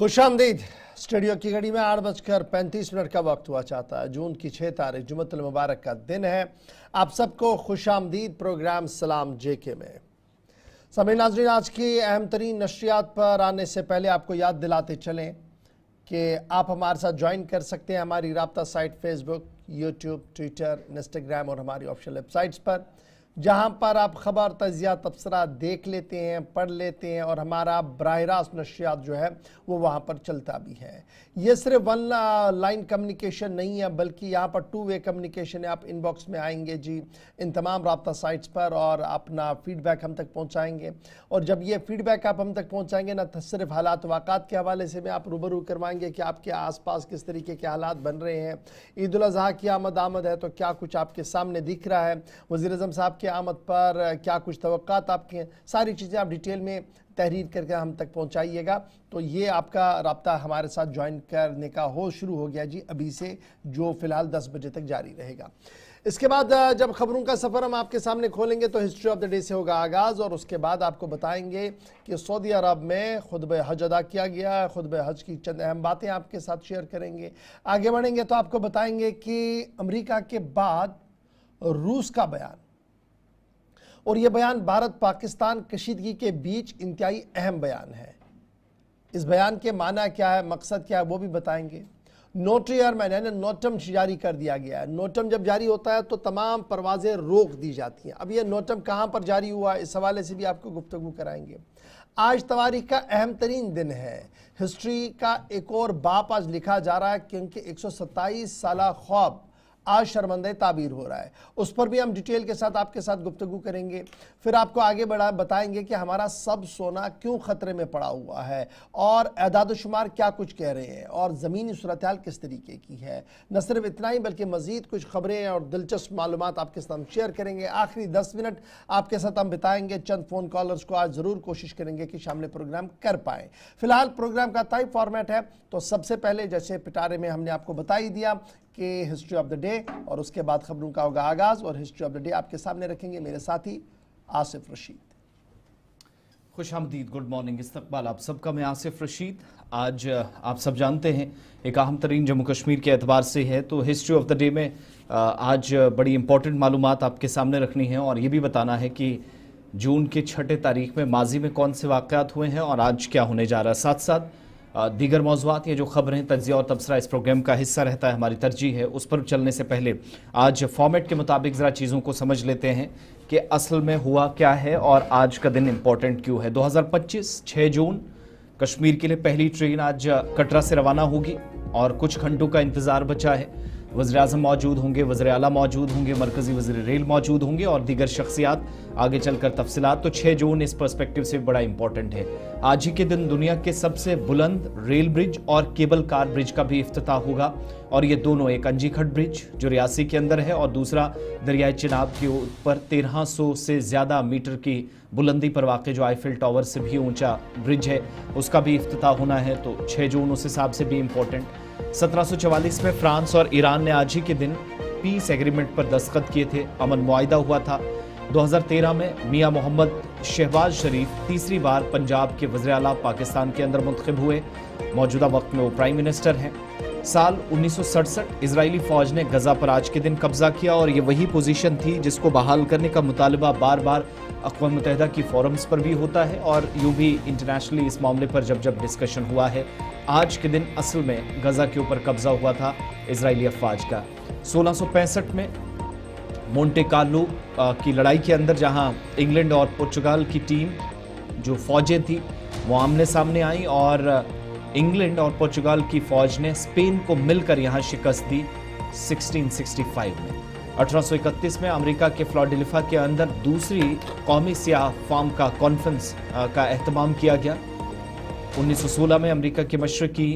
खुशामदीद। Studio की घड़ी में 8:35 का वक्त हुआ चाहता है। जून की 6 तारीख जुम्मतुल मुबारक का दिन है। आप सबको खुशामदीद प्रोग्राम सलाम जेके में। समय नाज़रीन, आज की अहम तरीन नशरियात पर आने से पहले आपको याद दिलाते चलें कि आप हमारे साथ ज्वाइन कर सकते हैं हमारी राब्ता site Facebook, YouTube, Twitter, Instagram और हमारी ऑफिशियल वेबसाइट्स पर, जहां पर आप खबर, तजिया, तबसरा देख लेते हैं, पढ़ लेते हैं और हमारा बराह रास्त नशरियात जो है वो वहां पर चलता भी है। ये सिर्फ वन लाइन कम्युनिकेशन नहीं है, बल्कि यहाँ पर 2 वे कम्युनिकेशन है। आप इनबॉक्स में आएंगे जी इन तमाम राब्ता साइट्स पर और अपना फीडबैक हम तक पहुँचाएँगे। और जब ये फीडबैक आप हम तक पहुँचाएँगे ना, तो सिर्फ हालात वाक़ात के हवाले से मैं आप रूबरू करवाएंगे कि आपके आस पास किस तरीके के हालात बन रहे हैं। ईद उल अज़हा की आमद है तो क्या कुछ आपके सामने दिख रहा है, वज़ीर-ए-आज़म साहब की आमद पर क्या कुछ तवक्कात आपके हैं, सारी चीज़ें आप डिटेल में तहरीर करके हम तक पहुंचाइएगा। तो ये आपका राब्ता हमारे साथ ज्वाइन करने का शुरू हो गया जी अभी से, जो फ़िलहाल 10 बजे तक जारी रहेगा। इसके बाद जब खबरों का सफ़र हम आपके सामने खोलेंगे तो हिस्ट्री ऑफ द डे से होगा आगाज़, और उसके बाद आपको बताएंगे कि सऊदी अरब में खुतबे हज अदा किया गया। खुतबे हज की चंद अहम बातें आपके साथ शेयर करेंगे। आगे बढ़ेंगे तो आपको बताएंगे कि अमेरिका के बाद रूस का बयान, और यह बयान भारत पाकिस्तान कशीदगी के बीच इंतहाई अहम बयान है। इस बयान के माना क्या है, मकसद क्या है, वो भी बताएंगे। नोटियरमैन यानी नोटम जारी कर दिया गया है। नोटम जब जारी होता है तो तमाम परवाजें रोक दी जाती हैं। अब यह नोटम कहाँ पर जारी हुआ, इस हवाले से भी आपको गुफ्तगू कराएंगे। आज तवारीख का अहम तरीन दिन है। हिस्ट्री का एक और बाप आज लिखा जा रहा है, क्योंकि 127 साला ख्वाब आज शर्मंदे ताबीर हो रहा है। उस पर भी हम डिटेल के साथ आपके साथ गुफ्तगू करेंगे। फिर आपको आगे बताएंगे कि हमारा सब सोना क्यों खतरे में पड़ा हुआ है और एदाद शुमार क्या कुछ कह रहे हैं और ज़मीनी सूरत हाल किस तरीके की है। न सिर्फ इतना ही बल्कि मज़ीद कुछ खबरें और दिलचस्प मालूमात आपके साथ हम शेयर करेंगे। आखिरी 10 मिनट आपके साथ हम बिताएंगे। चंद फ़ोन कॉलर्स को आज ज़रूर कोशिश करेंगे कि शामिल प्रोग्राम कर पाएँ। फिलहाल प्रोग्राम का तय फॉर्मेट है, तो सबसे पहले जैसे पिटारे में हमने आपको बता ही दिया कि हिस्ट्री ऑफ द डे, और उसके बाद खबरों का होगा आगाज़। और हिस्ट्री ऑफ द डे आपके सामने रखेंगे मेरे साथी आसिफ रशीद। खुशामदीद, गुड मॉर्निंग, इस्तकबाल आप सबका। मैं आसिफ रशीद। आज आप सब जानते हैं एक अहम तरीन जम्मू कश्मीर के एतबार से है, तो हिस्ट्री ऑफ द डे में आज बड़ी इंपॉर्टेंट मालूमात आपके सामने रखनी है और ये भी बताना है कि जून की 6 तारीख में माजी में कौन से वाक़यात हुए हैं और आज क्या होने जा रहा है। साथ साथ दीगर मौज़ूआत, ये जो खबरें, तज्ज़िया और तबसरा इस प्रोग्राम का हिस्सा रहता है, हमारी तरजीह है। उस पर चलने से पहले आज फॉर्मेट के मुताबिक ज़रा चीज़ों को समझ लेते हैं कि असल में हुआ क्या है और आज का दिन इम्पोर्टेंट क्यों है। 2025 6 जून कश्मीर के लिए पहली ट्रेन आज कटरा से रवाना होगी और कुछ घंटों का इंतज़ार बचा है। वज़ीर-ए-आज़म मौजूद होंगे, वज़ीर आला मौजूद होंगे, मरकज़ी वज़ीर रेल मौजूद होंगे और दीगर शख्सियात। आगे चलकर तफसीलात। तो 6 जून इस पर्सपेक्टिव से बड़ा इंपॉर्टेंट है। आज ही के दिन दुनिया के सबसे बुलंद रेल ब्रिज और केबल कार ब्रिज का भी इफ्तिताह होगा, और ये दोनों, एक अंजीखट ब्रिज जो रियासी के अंदर है और दूसरा दरियाए चिनाब के ऊपर 1300 से ज़्यादा मीटर की बुलंदी पर वाक़ जो आईफिल टावर से भी ऊंचा ब्रिज है, उसका भी इफ्तिताह होना है। तो 6 जून उस हिसाब से भी इम्पोर्टेंट। 1744 में फ्रांस और ईरान ने आज ही के दिन पीस एग्रीमेंट पर दस्तखत किए थे, अमन मुआहिदा हुआ था। 2013 में मियां मोहम्मद शहबाज शरीफ तीसरी बार पंजाब के वज़ीर आला पाकिस्तान के अंदर मुंतखब हुए। मौजूदा वक्त में वो प्राइम मिनिस्टर हैं। साल 1967 इजरायली फ़ौज ने गज़ा पर आज के दिन कब्ज़ा किया और ये वही पोजीशन थी जिसको बहाल करने का मुतालबा बार बार अक़वाम मुत्तहिदा की फोरम्स पर भी होता है और यूँ भी इंटरनेशनली इस मामले पर जब जब डिस्कशन हुआ है। आज के दिन असल में गज़ा के ऊपर कब्ज़ा हुआ था इजरायली अफवाज का। 1665 में मोंटे कार्लो की लड़ाई के अंदर, जहां इंग्लैंड और पुर्तगाल की टीम जो फ़ौजें थी वो आमने सामने आई और इंग्लैंड और पुर्तगाल की फ़ौज ने स्पेन को मिलकर यहां शिकस्त दी 1665 में। 1831 में अमेरिका के फिलाडेल्फिया के अंदर दूसरी कौमी सियाह फार्म का कॉन्फ्रेंस का एहतमाम किया गया। 1916 में अमेरिका के मशरकी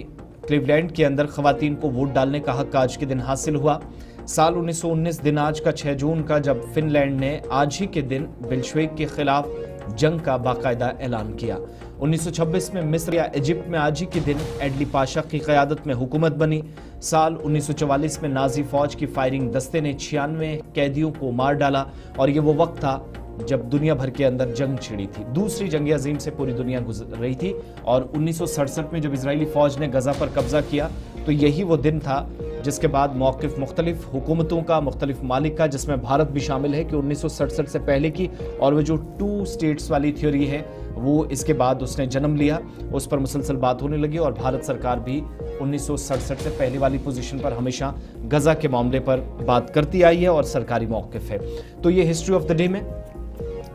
क्लीवलैंड के अंदर ख़वातीन को वोट डालने का हक आज के दिन हासिल हुआ। साल 1919 दिन आज का 6 जून का, जब फिनलैंड ने आज ही के दिन बिल्शेविक के खिलाफ जंग का बाकायदा ऐलान किया। 1926 में मिस्र या इजिप्ट में आज ही के दिन एडली पाशा की क़यादत में हुकूमत बनी। साल 1944 में नाजी फ़ौज की फायरिंग दस्ते ने 96 कैदियों को मार डाला और ये वो वक्त था जब दुनिया भर के अंदर जंग छिड़ी थी। दूसरी जंग अजीम से पूरी दुनिया गुजर रही थी और 1967 में जब इजरायली फौज ने गजा पर कब्जा किया तो यही वो दिन था जिसके बाद मौक़िफ़ मुख्तलिफ हुकूमतों का, मुख्तलिफ मालिक का, जिसमें भारत भी शामिल है कि 1967 से पहले की और वो जो 2 स्टेट्स वाली थ्योरी है वो इसके बाद उसने जन्म लिया, उस पर मुसलसल बात होने लगी और भारत सरकार भी 1967 से पहले वाली पोजीशन पर हमेशा गजा के मामले पर बात करती आई है और सरकारी मौक़िफ़ है। तो ये हिस्ट्री ऑफ द डे में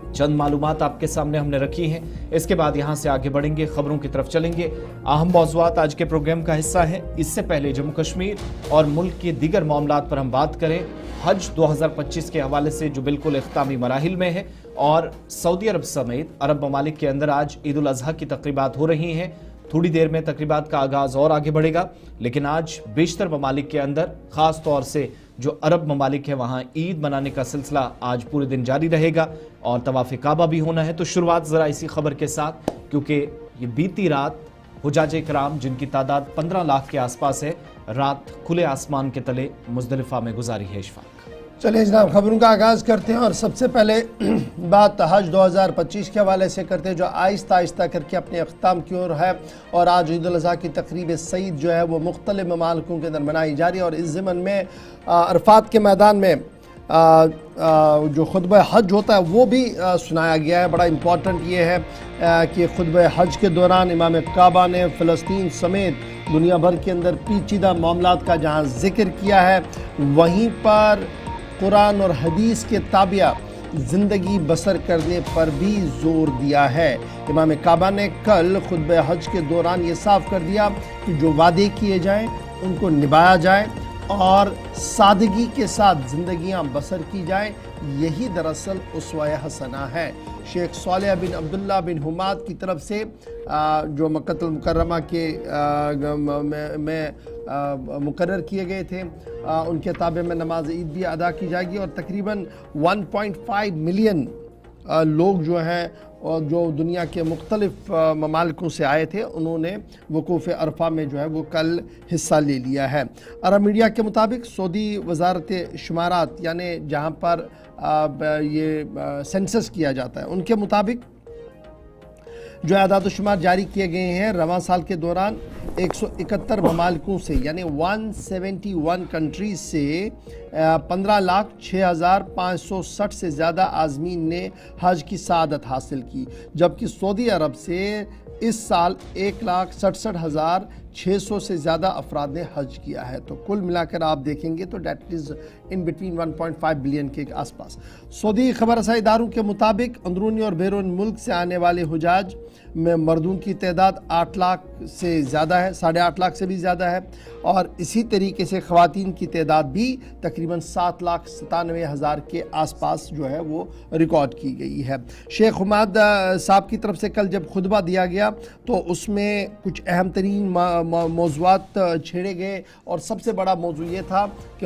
चंद मालूमात आपके सामने हमने रखी हैं। इसके बाद यहाँ से आगे बढ़ेंगे, खबरों की तरफ चलेंगे। अहम मौज़ूआत आज के प्रोग्राम का हिस्सा है। इससे पहले जम्मू कश्मीर और मुल्क के दीगर मामलात पर हम बात करें। हज 2025 के हवाले से जो बिल्कुल इख्तामी मराहिल में है और सऊदी अरब समेत अरब ममालिक के अंदर आज ईद उल अज़हा की तकरीबात हो रही हैं। थोड़ी देर में तकरीबात का आगाज़ और आगे बढ़ेगा, लेकिन आज बेशतर ममालिक के अंदर ख़ास तौर से जो अरब ममालिक है वहाँ ईद मनाने का सिलसिला आज पूरे दिन जारी रहेगा और तवाफ़ काबा भी होना है। तो शुरुआत ज़रा इसी खबर के साथ, क्योंकि ये बीती रात हुजाजे कराम जिनकी तादाद 15 लाख के आसपास है, रात खुले आसमान के तले मुज़दलिफ़ा में गुजारी है। इशफाक, चलिए जनाब, खबरों का आगाज़ करते हैं और सबसे पहले बात हज 2025 के हवाले से करते हैं, जो आहिस्ता आहिस्ता करके अपने अख्ताम की ओर है। और आज ईद उल अज़हा की तकरीब सईद जो है वो मुख्तलिफ ममालिकों के अंदर मनाई जा रही है और इस ज़मन में अरफात के मैदान में जो खुतबा हज होता है वो भी सुनाया गया है। बड़ा इम्पॉर्टेंट ये है कि खुतबा हज के दौरान इमाम काबा ने फ़लस्तीन समेत दुनिया भर के अंदर पेचीदा मामलात का जहाँ जिक्र किया है, वहीं पर कुरान और हदीस के ताबिया ज़िंदगी बसर करने पर भी ज़ोर दिया है। इमाम काबा ने कल खुतबा हज के दौरान ये साफ कर दिया कि जो वादे किए जाएं उनको निभाया जाए और सादगी के साथ ज़िंदगियां बसर की जाएं, यही दरअसल उसवा हसना है। शेख सालेह बिन अब्दुल्ला बिन हुमाद की तरफ से जो मक्कतुल मुकर्रमा के में मुकर्रर किए गए थे, उनके ताबे में नमाज ईद भी अदा की जाएगी और तकरीबन 1.5 मिलियन लोग जो हैं और जो दुनिया के मुख्तलिफ ममालिकों से आए थे, उन्होंने वकूफ़ अरफा में जो है वो कल हिस्सा ले लिया है। अरब मीडिया के मुताबिक सऊदी वजारत शुमारात यानी जहाँ पर ये सेंसस किया जाता है, उनके मुताबिक जो आदाद-ओ-शुमार जारी किए गए हैं, रवां साल के दौरान 171 ममालिकों से यानी 171 कंट्रीज से 15,06,560 से ज़्यादा आज़मीन ने हज की सआदत हासिल की, जबकि सऊदी अरब से इस साल 1,67,600 से ज़्यादा अफराद ने हज किया है। तो कुल मिलाकर आप देखेंगे तो that is in between 1.5 billion के आसपास। सऊदी खबर रसाई इदारों के मुताबिक अंदरूनी और बैरून मुल्क से आने वाले हुजाज में मर्दों की तादाद 8 लाख से ज़्यादा है, 8.5 लाख से भी ज़्यादा है और इसी तरीके से ख़वातीन की तादाद भी तकरीबन 7,97,000 के आसपास जो है वो रिकॉर्ड की गई है। शेख हुमाद साहब की तरफ से कल जब खुतबा दिया गया तो उसमें कुछ अहम तरीन मौज़ूआत छेड़े गए और सबसे बड़ा मौजू ये था कि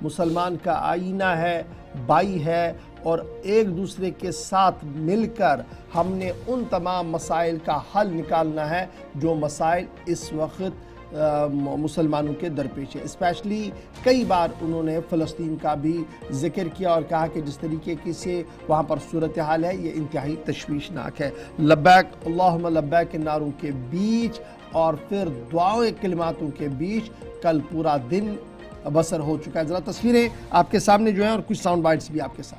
मुसलमान का आईना है, भाई है और एक दूसरे के साथ मिलकर हमने उन तमाम मसाइल का हल निकालना है जो मसाइल इस वक्त मुसलमानों के दरपेश है। स्पेशली कई बार उन्होंने फ़लस्तीन का भी जिक्र किया और कहा कि जिस तरीके की से वहाँ पर सूरत हाल है ये इंतहाई तशवीशनाक है। लब्बैक अल्लाहुम्मा लब्बैक के नारों के बीच और फिर दुआओं कलिमातों के बीच कल पूरा दिन बसर हो चुका है। ज़रा तस्वीरें आपके सामने जो है और कुछ साउंड बाइट्स भी आपके साथ।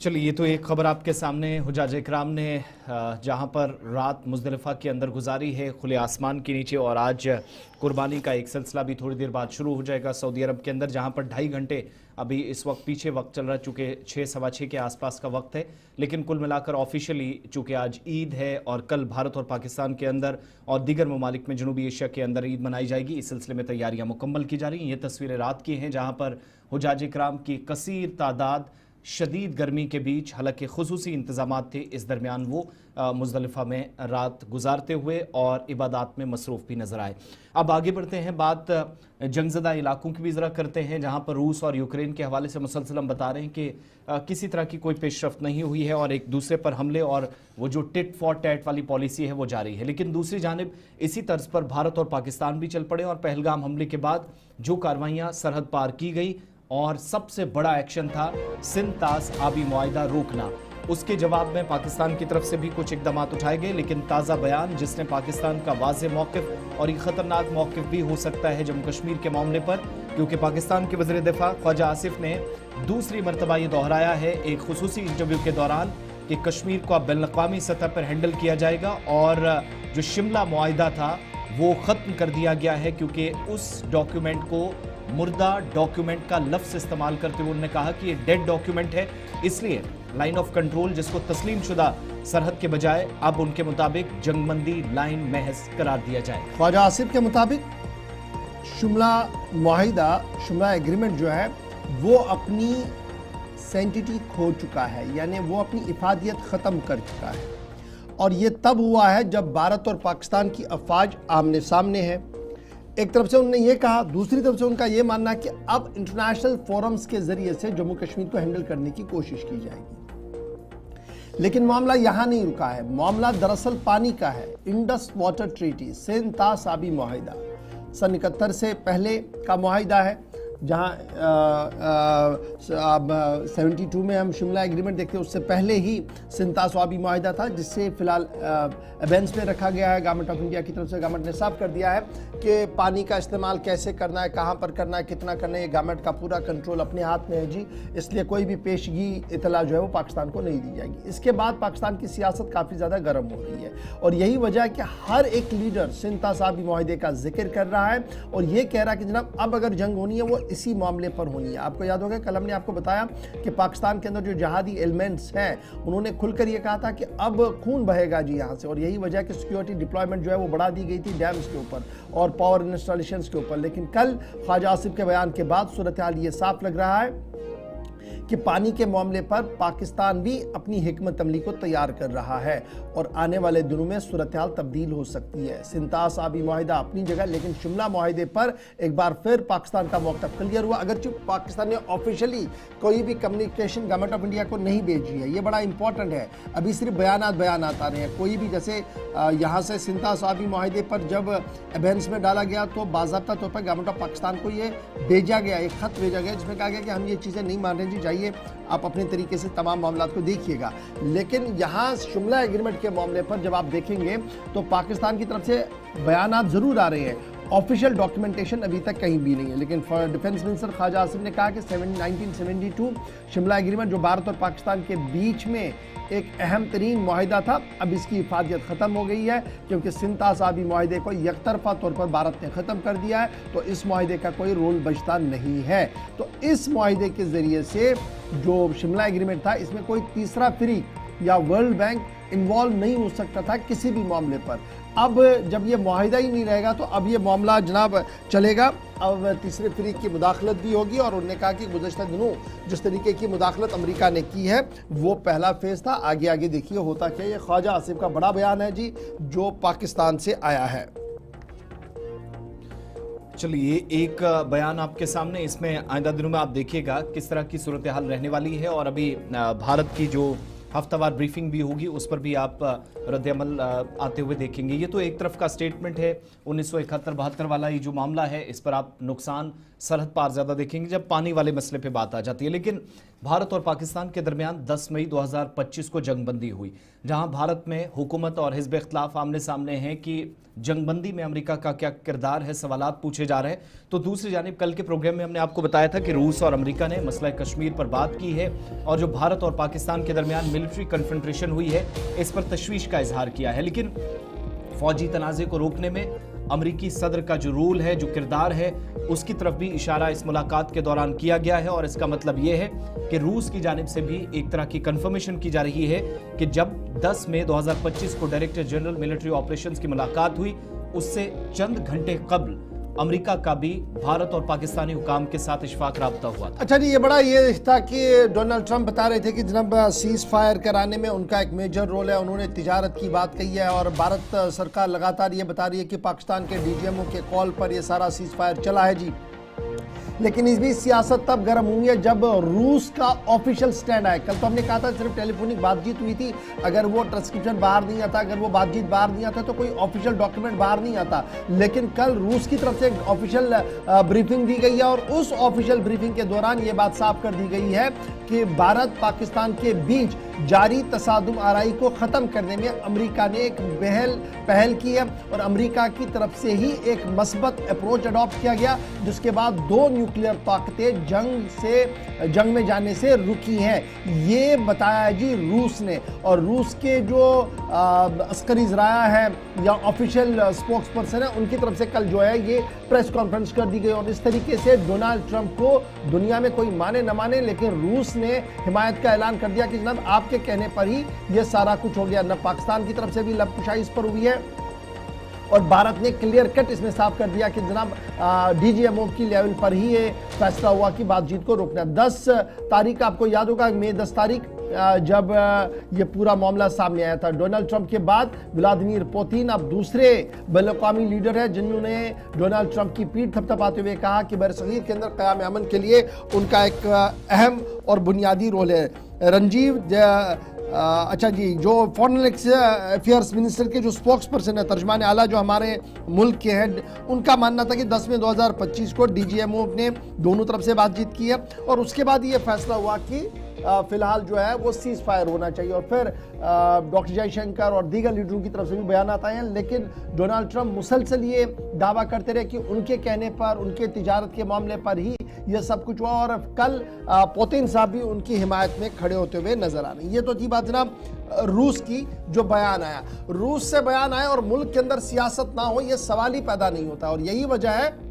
चलिए, ये तो एक खबर आपके सामने हुजाज इकराम ने जहां पर रात मुज़दलिफ़ा के अंदर गुजारी है खुले आसमान के नीचे, और आज कुर्बानी का एक सिलसिला भी थोड़ी देर बाद शुरू हो जाएगा सऊदी अरब के अंदर, जहां पर 2.5 घंटे अभी इस वक्त पीछे वक्त चल रहा, चूँकि 6 सवा 6 के आसपास का वक्त है। लेकिन कुल मिलाकर ऑफिशियली चूँकि आज ईद है और कल भारत और पाकिस्तान के अंदर और दीगर ममालिक में जनूबी एशिया के अंदर ईद मनाई जाएगी, इस सिलसिले में तैयारियाँ मुकम्मल की जा रही हैं। ये तस्वीरें रात की हैं जहाँ पर हुजाज इकराम की कसीर तादाद शदीद गर्मी के बीच, हालांकि खुसूसी इंतजामात थे, इस दरमियान वो मुज़दलिफ़ा में रात गुजारते हुए और इबादत में मसरूफ़ भी नज़र आए। अब आगे बढ़ते हैं, बात जंगज़दा इलाकों की भी ज़रा करते हैं, जहां पर रूस और यूक्रेन के हवाले से मुसलसल हम बता रहे हैं कि किसी तरह की कोई पेशरफ्त नहीं हुई है और एक दूसरे पर हमले और वो जो टिट फॉर टैट वाली पॉलिसी है वो जारी है। लेकिन दूसरी जानिब इसी तर्ज पर भारत और पाकिस्तान भी चल पड़े और पहलगाम हमले के बाद जो कार्रवाइयाँ सरहद पार की गई और सबसे बड़ा एक्शन था सिंध तास आबी मुआहिदा रोकना, उसके जवाब में पाकिस्तान की तरफ से भी कुछ इकदाम उठाए गए। लेकिन ताज़ा बयान जिसने पाकिस्तान का वाज़ेह मौक़िफ़ और एक ख़तरनाक मौक़िफ़ भी हो सकता है जम्मू कश्मीर के मामले पर, क्योंकि पाकिस्तान के वज़ीर दिफ़ा ख्वाजा आसिफ ने दूसरी मरतबा ये दोहराया है एक खुसूसी इंटरव्यू के दौरान कि कश्मीर को अब बैनुल-अक़वामी सतह पर हैंडल किया जाएगा और जो शिमला मुआहिदा था वो ख़त्म कर दिया गया है, क्योंकि उस डॉक्यूमेंट को मुर्दा डॉक्यूमेंट का लफ्ज़ इस्तेमाल करते हुए उन्होंने कहा कि ये डेड डॉक्यूमेंट है, इसलिए लाइन ऑफ कंट्रोल जिसको तस्लीम शुदा सरहद के बजाय अब उनके मुताबिक जंगबंदी लाइन महज करार दिया जाए। ख्वाजा आसिफ के मुताबिक शिमला मुआहिदा, शिमला एग्रीमेंट जो है वो अपनी सेंटिटी खो चुका है, यानी वो अपनी इफादियत ख़त्म कर चुका है। और ये तब हुआ है जब भारत और पाकिस्तान की अफवाज आमने सामने है। एक तरफ से उन्होंने ये कहा, दूसरी तरफ से उनका ये मानना है कि अब इंटरनेशनल फोरम्स के जरिए से जम्मू कश्मीर को हैंडल करने की कोशिश की जाएगी। लेकिन मामला यहां नहीं रुका है, मामला दरअसल पानी का है। इंडस वाटर ट्रीटी, सिंध तास आबी मुआहिदा सन 71 से पहले का मुआहिदा है, जहाँ 72 में हम शिमला एग्रीमेंट देखते हैं, उससे पहले ही सिंध तास आबी मुआहिदा था, जिससे फिलहाल एबेंस में रखा गया है। गवर्नमेंट ऑफ इंडिया की तरफ से गवर्नमेंट ने साफ कर दिया है कि पानी का इस्तेमाल कैसे करना है, कहाँ पर करना है, कितना करना है, ये गवर्नमेंट का पूरा कंट्रोल अपने हाथ में है जी। इसलिए कोई भी पेशगी इतला जो है वो पाकिस्तान को नहीं दी जाएगी। इसके बाद पाकिस्तान की सियासत काफ़ी ज़्यादा गर्म हो रही है और यही वजह है कि हर एक लीडर सिंध तास आबी मुआहिदे का जिक्र कर रहा है और ये कह रहा है कि जनाब अब अगर जंग होनी है वो इसी मामले पर होनी है। आपको याद होगा कल हमने आपको बताया कि पाकिस्तान के अंदर जो जहादी एलिमेंट्स हैं उन्होंने खुलकर ये कहा था कि अब खून बहेगा जी यहाँ से, और यही वजह है कि सिक्योरिटी डिप्लॉयमेंट जो है वो बढ़ा दी गई थी डैम्स के ऊपर और पावर इंस्टॉलेशंस के ऊपर। लेकिन कल ख्वाजा आसिफ के बयान के बाद सूरत हाल ये साफ लग रहा है कि पानी के मामले पर पाकिस्तान भी अपनी हिकमत अमली को तैयार कर रहा है और आने वाले दिनों में सूरत हाल तब्दील हो सकती है। सिंध तास आबी मुआहिदा अपनी जगह, लेकिन शिमला मुआहिदे पर एक बार फिर पाकिस्तान का मौक़िफ़ क्लियर हुआ। अगरचे पाकिस्तान ने ऑफिशियली कोई भी कम्युनिकेशन गवर्नमेंट ऑफ इंडिया को नहीं भेजी है, ये बड़ा इंपॉर्टेंट है। अभी सिर्फ बयान आ रहे हैं, कोई भी जैसे यहाँ से सिंध तास आबी मुआहिदे पर जब एबेंस में डाला गया तो बाज़ाब्ता तौर पर गवर्नमेंट ऑफ पाकिस्तान को ये भेजा गया, एक खत भेजा गया जिसमें कहा गया कि हम ये चीज़ें नहीं मान रहे जी, जाइए आप अपने तरीके से तमाम मामला को देखिएगा। लेकिन यहाँ शिमला एग्रीमेंट के मामले पर जब आप देखेंगे तो पाकिस्तान की तरफ से बयानात ज़रूर आ रहे हैं, ऑफिशियल डॉक्यूमेंटेशन अभी तक कहीं भी नहीं है। लेकिन डिफेंस मिनिस्टर ख्वाजा आसिफ ने कहा कि 1972 शिमला एग्रीमेंट जो भारत और पाकिस्तान के बीच में एक अहम तरीन मुआहिदा था, अब इसकी हिफाजत ख़त्म हो गई है क्योंकि सिंध तास आबी मुआहिदे को यकतरफा तौर पर भारत ने ख़त्म कर दिया है, तो इस मुआहिदे का कोई रोल बचता नहीं है। तो इस मुआहिदे के ज़रिए से जो शिमला एग्रीमेंट था इसमें कोई तीसरा फरीक या वर्ल्ड बैंक इन्वॉल्व नहीं हो सकता था किसी भी मामले पर। अब जब ये मुआहिदा ही नहीं रहेगा तो अब ये मामला जनाब चलेगा, अब तीसरे फरीक की मुदाखलत भी होगी। और उन्होंने कहा कि गुज़श्ता दिनों जिस तरीके की मुदाखलत अमेरिका ने की है वो पहला फेज़ था, आगे आगे देखिए होता क्या। ये ख्वाजा आसिफ का बड़ा बयान है जी जो पाकिस्तान से आया है। चलिए, एक बयान आपके सामने, इसमें आइंदा दिनों में आप देखिएगा किस तरह की सूरत हाल रहने वाली है। और अभी भारत की जो हफ्तावार ब्रीफिंग भी होगी, उस पर भी आप रद्द-ए-अमल आते हुए देखेंगे। ये तो एक तरफ का स्टेटमेंट है, 1971-72 वाला ये जो मामला है, इस पर आप नुकसान सरहद पार ज़्यादा देखेंगे जब पानी वाले मसले पे बात आ जाती है। लेकिन भारत और पाकिस्तान के दरमियान 10 मई 2025 को जंगबंदी हुई, जहां भारत में हुकूमत और हिज़्ब इख्तिलाफ आमने सामने हैं कि जंगबंदी में अमेरिका का क्या किरदार है, सवालात पूछे जा रहे हैं। तो दूसरी जानिब कल के प्रोग्राम में हमने आपको बताया था कि रूस और अमेरिका ने मसला कश्मीर पर बात की है और जो भारत और पाकिस्तान के दरमियान मिलिट्री कन्फ्रंट्रेशन हुई है, इस पर तशवीश का इजहार किया है। लेकिन फौजी तनाज़े को रोकने में अमरीकी सदर का जो रोल है, जो किरदार है, उसकी तरफ भी इशारा इस मुलाकात के दौरान किया गया है। और इसका मतलब यह है कि रूस की जानिब से भी एक तरह की कंफर्मेशन की जा रही है कि जब 10 मई 2025 को डायरेक्टर जनरल मिलिट्री ऑपरेशंस की मुलाकात हुई, उससे चंद घंटे कबल अमेरिका का भी भारत और पाकिस्तानी हुकाम के साथ इशफाक राब्ता हुआ था। अच्छा जी, ये बड़ा ये था कि डोनाल्ड ट्रंप बता रहे थे कि जनाब सीज फायर कराने में उनका एक मेजर रोल है। उन्होंने तिजारत की बात कही है और भारत सरकार लगातार ये बता रही है कि पाकिस्तान के डीजीएमओ के कॉल पर ये सारा सीज फायर चला है जी। लेकिन इस बीच सियासत तब गर्म हुई है जब रूस का ऑफिशियल स्टैंड आया। कल तो हमने कहा था सिर्फ टेलीफोनिक बातचीत हुई थी, अगर वो ट्रांसक्रिप्शन बाहर नहीं आता, अगर वो बातचीत बाहर नहीं आता तो कोई ऑफिशियल डॉक्यूमेंट बाहर नहीं आता। लेकिन कल रूस की तरफ से एक ऑफिशियल ब्रीफिंग दी गई है और उस ऑफिशियल ब्रीफिंग के दौरान ये बात साफ कर दी गई है कि भारत पाकिस्तान के बीच जारी तसादुम आराई को ख़त्म करने में अमेरिका ने एक पहल की है और अमेरिका की तरफ से ही एक मस्बत अप्रोच अडॉप्ट किया गया, जिसके बाद 2 न्यूक्लियर ताकतें जंग में जाने से रुकी हैं। ये बताया जी रूस ने। और रूस के जो अस्करी ज़राया है या ऑफिशियल स्पोक्स पर्सन है, उनकी तरफ से कल जो है ये प्रेस कॉन्फ्रेंस कर दी गई। और इस तरीके से डोनाल्ड ट्रंप को दुनिया में कोई माने न माने, लेकिन रूस ने हिमायत का ऐलान कर दिया कि जनाब आपके कहने पर ही ये सारा कुछ हो गया। न पाकिस्तान की तरफ से भी लबकुशाई इस पर हुई है और भारत ने क्लियर कट इसमें साफ कर दिया कि जनाब डीजीएमओ की लेवल पर ही ये फैसला हुआ कि बातचीत को रोकना। 10 तारीख आपको याद होगा, मई 10 तारीख जब ये पूरा मामला सामने आया था। डोनाल्ड ट्रंप के बाद व्लादिमीर पुतिन अब दूसरे बैनुल-अक़वामी लीडर है जिन्होंने डोनाल्ड ट्रंप की पीठ थपथपाते हुए कहा कि बरसगीर के अंदर क़याम अमन के लिए उनका एक अहम और बुनियादी रोल है। रंजीव अच्छा जी, जो फॉरेन अफेयर्स मिनिस्टर के जो स्पोक्स पर्सन है, तर्जमान आला जो हमारे मुल्क के हैं, उनका मानना था कि 10 मई 2025 को डीजीएमओ ने दोनों तरफ से बातचीत की है और उसके बाद ये फैसला हुआ कि फिलहाल जो है वो सीज फायर होना चाहिए। और फिर डॉक्टर जयशंकर और दीगर लीडरों की तरफ से भी बयान आए हैं, लेकिन डोनाल्ड ट्रंप मुसलसल ये दावा करते रहे कि उनके कहने पर, उनके तिजारत के मामले पर ही ये सब कुछ हुआ। और कल पुतिन साहब भी उनकी हिमायत में खड़े होते हुए नजर आ रहे हैं। ये तो थी बात जनाब रूस की, जो बयान आया, रूस से बयान आया और मुल्क के अंदर सियासत ना हो, ये सवाल ही पैदा नहीं होता। और यही वजह है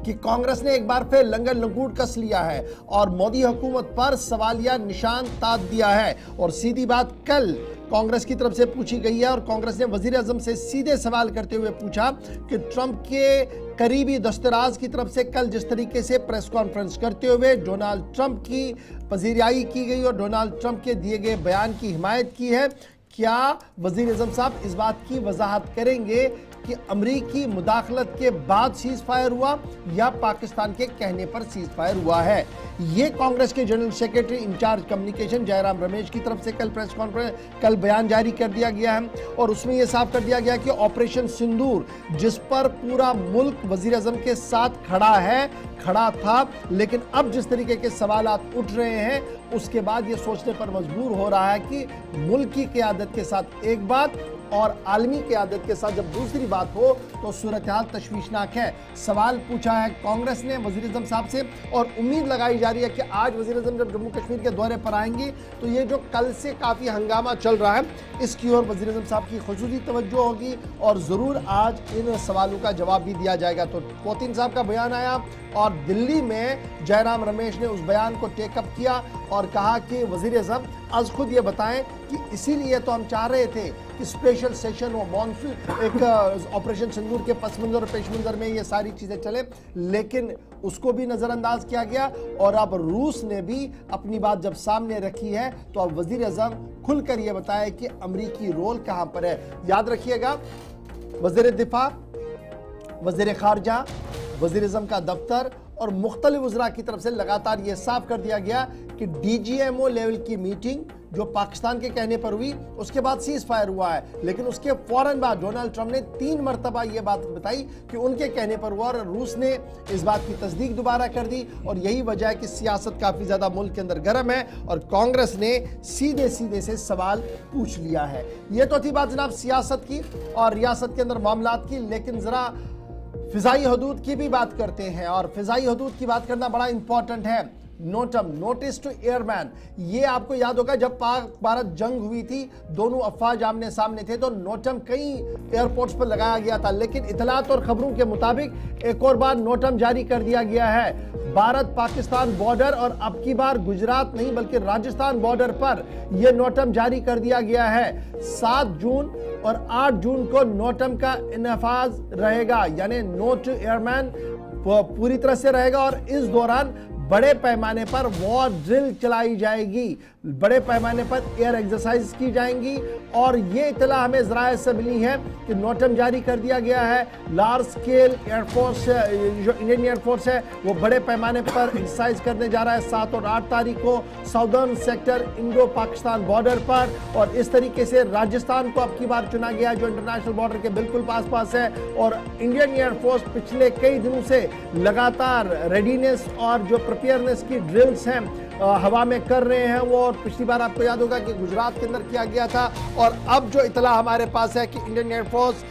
कि कांग्रेस ने एक बार फिर लंगर लंगूट कस लिया है और मोदी हुकूमत पर सवालिया निशान ताक दिया है। और सीधी बात कल कांग्रेस की तरफ से पूछी गई है और कांग्रेस ने वजीर आजम से सीधे सवाल करते हुए पूछा कि ट्रंप के करीबी दस्तराज की तरफ से कल जिस तरीके से प्रेस कॉन्फ्रेंस करते हुए डोनाल्ड ट्रंप की पजीराई की गई और डोनाल्ड ट्रंप के दिए गए बयान की हिमायत की है, क्या वजीर आजम साहब इस बात की वजाहत करेंगे कि अमरीकी मुदाखलत के बाद सीज फायर हुआ या पाकिस्तान के कहने पर सीज फायर हुआ है? ये कांग्रेस के general secretary in-charge communication Jairam Ramesh की तरफ से कल प्रेस कॉन्फ्रेंस, कल बयान जारी कर दिया गया है और उसमें यह साफ कर दिया गया कि ऑपरेशन सिंदूर, जिस पर पूरा मुल्क वजीर आजम के साथ खड़ा था, लेकिन अब जिस तरीके के सवालात उठ रहे हैं उसके बाद ये सोचने पर मजबूर हो रहा है कि मुल्क की क़यादत के साथ एक बात और आलमी क़यादत के साथ जब दूसरी बात हो तो सूरत हाल तशवीशनाक है। सवाल पूछा है कांग्रेस ने वज़ीर आज़म साहब से और उम्मीद लगाई जा रही है कि आज वज़ीर आज़म जब जम्मू कश्मीर के दौरे पर आएंगे तो ये जो कल से काफ़ी हंगामा चल रहा है इसकी ओर वज़ीर आज़म साहब की खुसूसी तवज्जो होगी और ज़रूर आज इन सवालों का जवाब भी दिया जाएगा। तो पुतिन साहब का बयान आया और दिल्ली में जयराम रमेश ने उस बयान को टेकअप किया और कहा कि वज़ीर आज़म आज खुद ये बताएं कि इसीलिए तो हम चाह रहे थे कि स्पेशल सेशन हो, मॉनसून एक ऑपरेशन सिंदूर के पस मंजर और पेश मंजर में ये सारी चीज़ें चले, लेकिन उसको भी नज़रअंदाज किया गया। और अब रूस ने भी अपनी बात जब सामने रखी है तो अब वज़ीर आज़म खुलकर ये बताए कि अमरीकी रोल कहाँ पर है। याद रखिएगा, वज़ीर दिफा, वज़ीर ख़ारजा, वज़ीर-ए-आज़म का दफ्तर और मुख्तलिफ वज़रा की तरफ से लगातार ये साफ कर दिया गया कि DGMO लेवल की मीटिंग जो पाकिस्तान के कहने पर हुई, उसके बाद सीज फायर हुआ है, लेकिन उसके फौरन बाद डोनाल्ड ट्रंप ने 3 मरतबा ये बात बताई कि उनके कहने पर हुआ, और रूस ने इस बात की तस्दीक दोबारा कर दी। और यही वजह है कि सियासत काफ़ी ज़्यादा मुल्क के अंदर गर्म है और कांग्रेस ने सीधे सीधे से सवाल पूछ लिया है। ये तो थी बात जनाब सियासत की और रियासत के अंदर मामलात की, लेकिन ज़रा फ़िज़ाई हदूद की भी बात करते हैं, और फ़िज़ाई हदूद की बात करना बड़ा इंपॉर्टेंट है। नोटम, नोटिस टू एयरमैन, ये आपको याद होगा जब पाक भारत जंग हुई थी, दोनों अफवाज आमने सामने थे, तो नोटम कई एयरपोर्ट्स पर लगाया गया था, लेकिन इतलात और खबरों के मुताबिक एक और बार नोटम जारी कर दिया गया है। भारत पाकिस्तान बॉर्डर और अब की बार गुजरात नहीं बल्कि राजस्थान बॉर्डर पर यह नोटम जारी कर दिया गया है। 7 जून और 8 जून को नोटम का इनफाज रहेगा, यानी नोट टू एयरमैन पूरी तरह से रहेगा, और इस दौरान बड़े पैमाने पर वॉर ड्रिल चलाई जाएगी, बड़े पैमाने पर एयर एक्सरसाइज की जाएंगी। और ये इतला हमें ज़राए से मिली है कि नोटम जारी कर दिया गया है। लार्ज स्केल एयरफोर्स, जो इंडियन एयरफोर्स है, वो बड़े पैमाने पर एक्सरसाइज करने जा रहा है 7 और 8 तारीख को southern sector Indo Pakistan border पर। और इस तरीके से राजस्थान को अब की बार चुना गया जो इंटरनेशनल बॉर्डर के बिल्कुल पास है। और इंडियन एयरफोर्स पिछले कई दिनों से लगातार रेडीनेस और जो प्रिपेयरनेस की ड्रिल्स हैं हवा में कर रहे हैं वो। और पिछली बार आपको याद होगा कि गुजरात के अंदर किया गया था, और अब जो इतला हमारे पास है कि इंडियन एयरफोर्स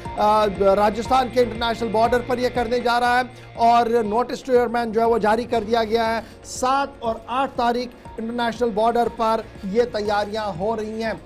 राजस्थान के इंटरनेशनल बॉर्डर पर यह करने जा रहा है। और नोटिस टू एयरमैन जो है वो जारी कर दिया गया है। 7 और 8 तारीख इंटरनेशनल बॉर्डर पर ये तैयारियां हो रही हैं।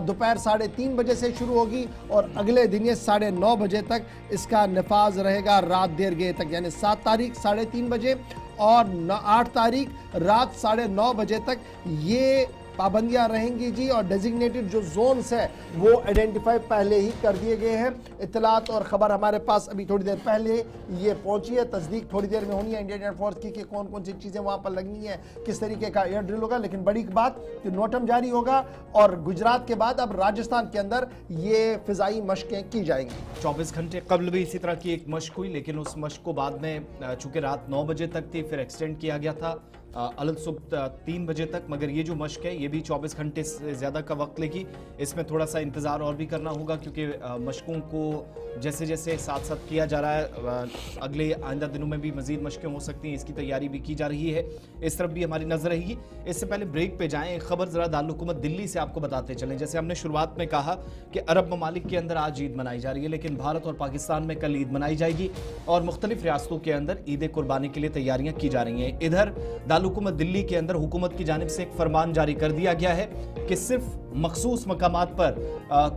दोपहर 3:30 बजे से शुरू होगी और अगले दिन ये 9:30 बजे तक इसका नफाज रहेगा, रात देर गए तक, यानी 7 तारीख 3:30 बजे और 8 तारीख रात 9:30 बजे तक ये पाबंदियां रहेंगी जी। और डेजिग्नेटेड जो जोन्स है वो आइडेंटिफाई पहले ही कर दिए गए हैं। इतलात और ख़बर हमारे पास अभी थोड़ी देर पहले ये पहुंची है, तस्दीक थोड़ी देर में होनी है इंडियन एयरफोर्स की कि कौन कौन सी चीज़ें वहाँ पर लगनी है, किस तरीके का एयर ड्रिल होगा। लेकिन बड़ी बात कि नोटम जारी होगा और गुजरात के बाद अब राजस्थान के अंदर ये फ़िज़ाई मशकें की जाएंगी। 24 घंटे कबल भी इसी तरह की एक मशक हुई, लेकिन उस मशक को बाद में चूंकि रात 9 बजे तक थी, फिर एक्सटेंड किया गया था अलग सुबह 3 बजे तक। मगर ये जो मशक है ये भी 24 घंटे से ज़्यादा का वक्त लेगी। इसमें थोड़ा सा इंतज़ार और भी करना होगा, क्योंकि मशकों को जैसे जैसे साथ साथ किया जा रहा है, अगले आइंदा दिनों में भी मज़ीद मशकें हो सकती हैं, इसकी तैयारी भी की जा रही है। इस तरफ भी हमारी नज़र रहेगी। इससे पहले ब्रेक पे जाएँ, एक खबर ज़रा दारुल हुकूमत दिल्ली से आपको बताते चलें। जैसे हमने शुरुआत में कहा कि अरब ममालिक के अंदर आज ईद मनाई जा रही है, लेकिन भारत और पाकिस्तान में कल ईद मनाई जाएगी और मुख्तलिफ रियासतों के अंदर ईद कुर्बानी के लिए तैयारियाँ की जा रही हैं। इधर दारुल हुकूमत दिल्ली के अंदर हुकूमत की जानिब से एक फरमान जारी कर दिया गया है कि सिर्फ मखसूस मकामात पर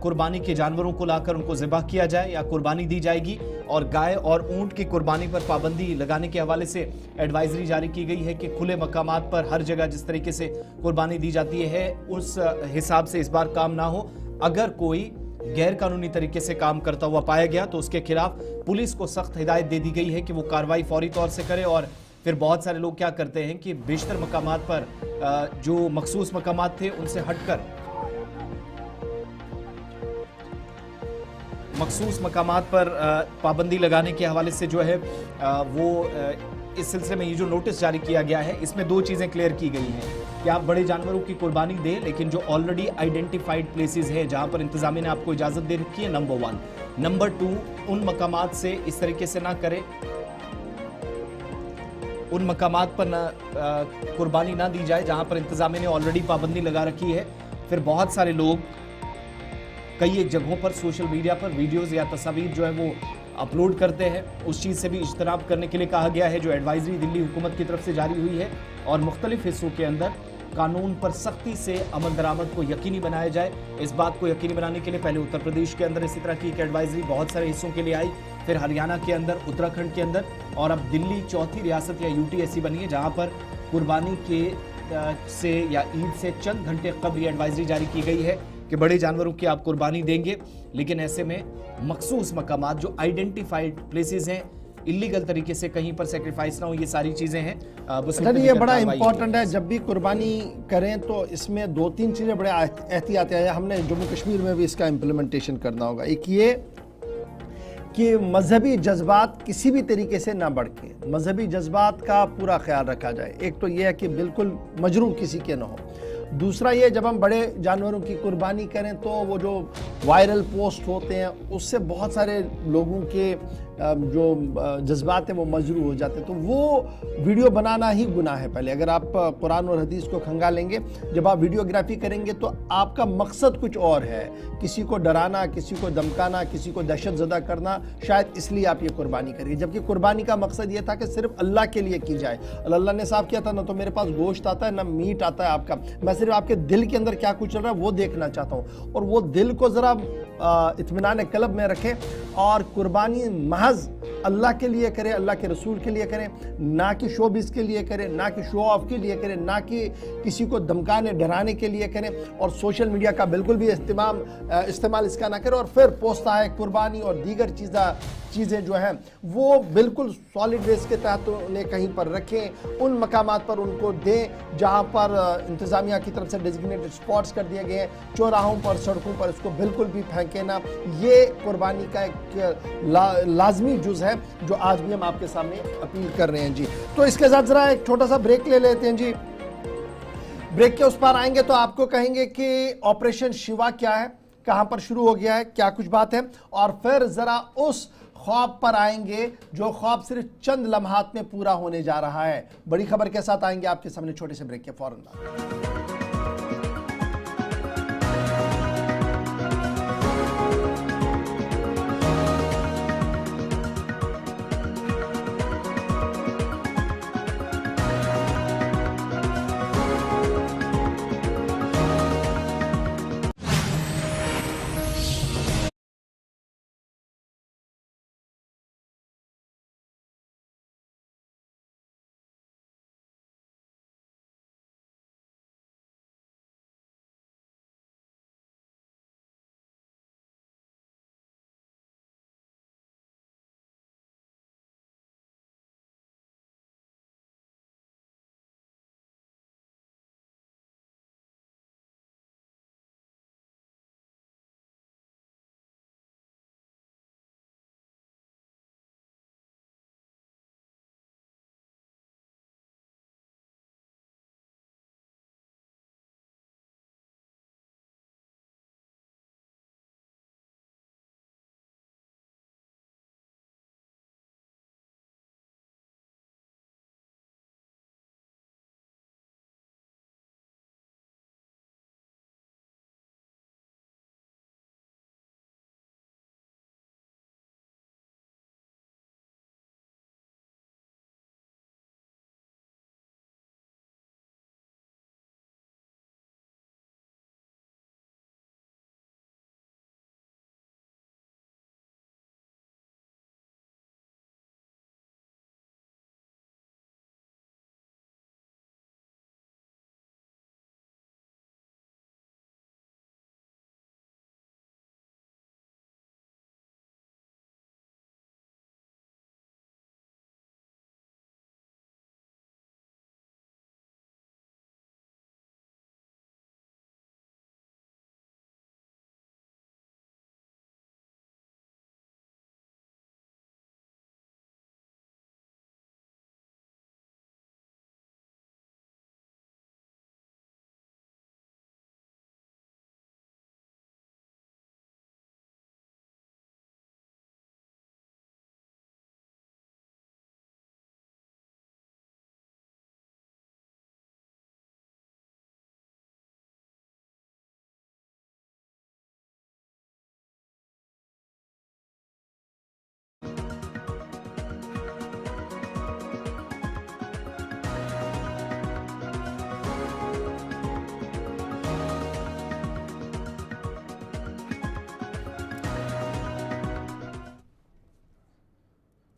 कुर्बानी के जानवरों को लाकर उनको ज़िबा किया जाए या कुर्बानी दी जाएगी। और गाय और ऊंट की कुर्बानी पर पाबंदी लगाने के हवाले से एडवाइजरी जारी की गई है कि खुले मकामात पर हर जगह जिस तरीके से कुर्बानी दी जाती है उस हिसाब से इस बार काम ना हो। अगर कोई गैर कानूनी तरीके से काम करता हुआ पाया गया तो उसके खिलाफ पुलिस को सख्त हिदायत दे दी गई है कि वो कार्रवाई फौरी तौर से करे। और फिर बहुत सारे लोग क्या करते हैं कि बेशतर मकामात पर जो मखसूस मकामात थे उनसे हटकर मखसूस मकामात पर पाबंदी लगाने के हवाले से जो है वो इस सिलसिले में ये जो नोटिस जारी किया गया है इसमें 2 चीज़ें क्लियर की गई हैं कि आप बड़े जानवरों की कुर्बानी दें, लेकिन जो ऑलरेडी आइडेंटिफाइड प्लेसेस हैं जहां पर इंतजामिया ने आपको इजाज़त दे रखी है, नंबर 1। नंबर 2, उन मकामात से इस तरीके से ना करें, उन मकामात पर कुर्बानी ना दी जाए जहां पर इंतजामिया ने ऑलरेडी पाबंदी लगा रखी है। फिर बहुत सारे लोग कई एक जगहों पर सोशल मीडिया पर वीडियोस या तस्वीर जो है वो अपलोड करते हैं, उस चीज़ से भी इज्तनाब करने के लिए कहा गया है जो एडवाइजरी दिल्ली हुकूमत की तरफ से जारी हुई है। और मुख्तलिफ हिस्सों के अंदर कानून पर सख्ती से अमल दरामद को यकीनी बनाया जाए। इस बात को यकीनी बनाने के लिए पहले उत्तर प्रदेश के अंदर इसी तरह की एक एडवाइजरी बहुत सारे हिस्सों के लिए आई, फिर हरियाणा के अंदर, उत्तराखंड के अंदर, और अब दिल्ली चौथी रियासत या यूटी ऐसी बनी है जहां पर कुर्बानी के से या ईद से चंद घंटे कबल ये एडवाइजरी जारी की गई है कि बड़े जानवरों की आप कुर्बानी देंगे, लेकिन ऐसे में मखसूस मकामात जो आइडेंटिफाइड प्लेसेस हैं, इलीगल तरीके से कहीं पर सैक्रिफाइस ना हो, ये सारी चीज़ें हैं। ये बड़ा इंपॉर्टेंट है, जब भी कुर्बानी करें तो इसमें 2-3 चीज़ें बड़े एहतियात है। हमने जम्मू कश्मीर में भी इसका इम्प्लीमेंटेशन करना होगा। एक ये कि मजहबी जज्बात किसी भी तरीके से ना भड़के, मजहबी जज्बात का पूरा ख्याल रखा जाए। एक तो यह है कि बिल्कुल मजरूह किसी के ना हो। दूसरा ये, जब हम बड़े जानवरों की कुर्बानी करें तो वो जो वायरल पोस्ट होते हैं उससे बहुत सारे लोगों के जो जज्बात हैं वो मजरूह हो जाते हैं। तो वो वीडियो बनाना ही गुनाह है। पहले अगर आप कुरान और हदीस को खंगालेंगे, जब आप वीडियोग्राफी करेंगे तो आपका मकसद कुछ और है, किसी को डराना, किसी को धमकाना, किसी को दहशत ज़दा करना, शायद इसलिए आप ये कुर्बानी करिए। जबकि कुर्बानी का मकसद ये था कि सिर्फ अल्लाह के लिए की जाए। अल्लाह ने साफ किया था, ना तो मेरे पास गोश्त आता है ना मीट आता है आपका, मैं सिर्फ आपके दिल के अंदर क्या कुछ चल रहा है वो देखना चाहता हूँ। और वो दिल को ज़रा इत्मीनान क़ल्ब में रखें और कुर्बानी महज अल्लाह के लिए करें, अल्लाह के रसूल के लिए करें, ना कि शोबिस के लिए करें, ना कि शो ऑफ के लिए करें, ना कि किसी को धमकाने डराने के लिए करें। और सोशल मीडिया का बिल्कुल भी इस्तेमाल इसका ना करें। और फिर पोस्ट है कुर्बानी और दीगर चीज़ें जो हैं वो बिल्कुल सॉलिड वेस्ट के तहत उन्हें कहीं पर रखें, उन मकामात पर उनको दें जहां पर इंतज़ामिया की तरफ से डेजिग्नेटेड स्पॉट्स कर दिए गए हैं, चौराहों पर, सड़कों पर इसको बिल्कुल भी फेंके ना। ये कुर्बानी का एक लाजमी जुज़ है जो आज भी हम आपके सामने अपील कर रहे हैं जी। तो इसके साथ ज़रा एक छोटा सा ब्रेक ले लेते हैं जी। ब्रेक के उस पार आएंगे तो आपको कहेंगे कि ऑपरेशन शिवा क्या है, कहां पर शुरू हो गया है, क्या कुछ बात है, और फिर ज़रा उस ख्वाब पर आएंगे जो ख्वाब सिर्फ चंद लम्हात में पूरा होने जा रहा है। बड़ी खबर के साथ आएंगे आपके सामने छोटे से ब्रेक के फौरन बाद।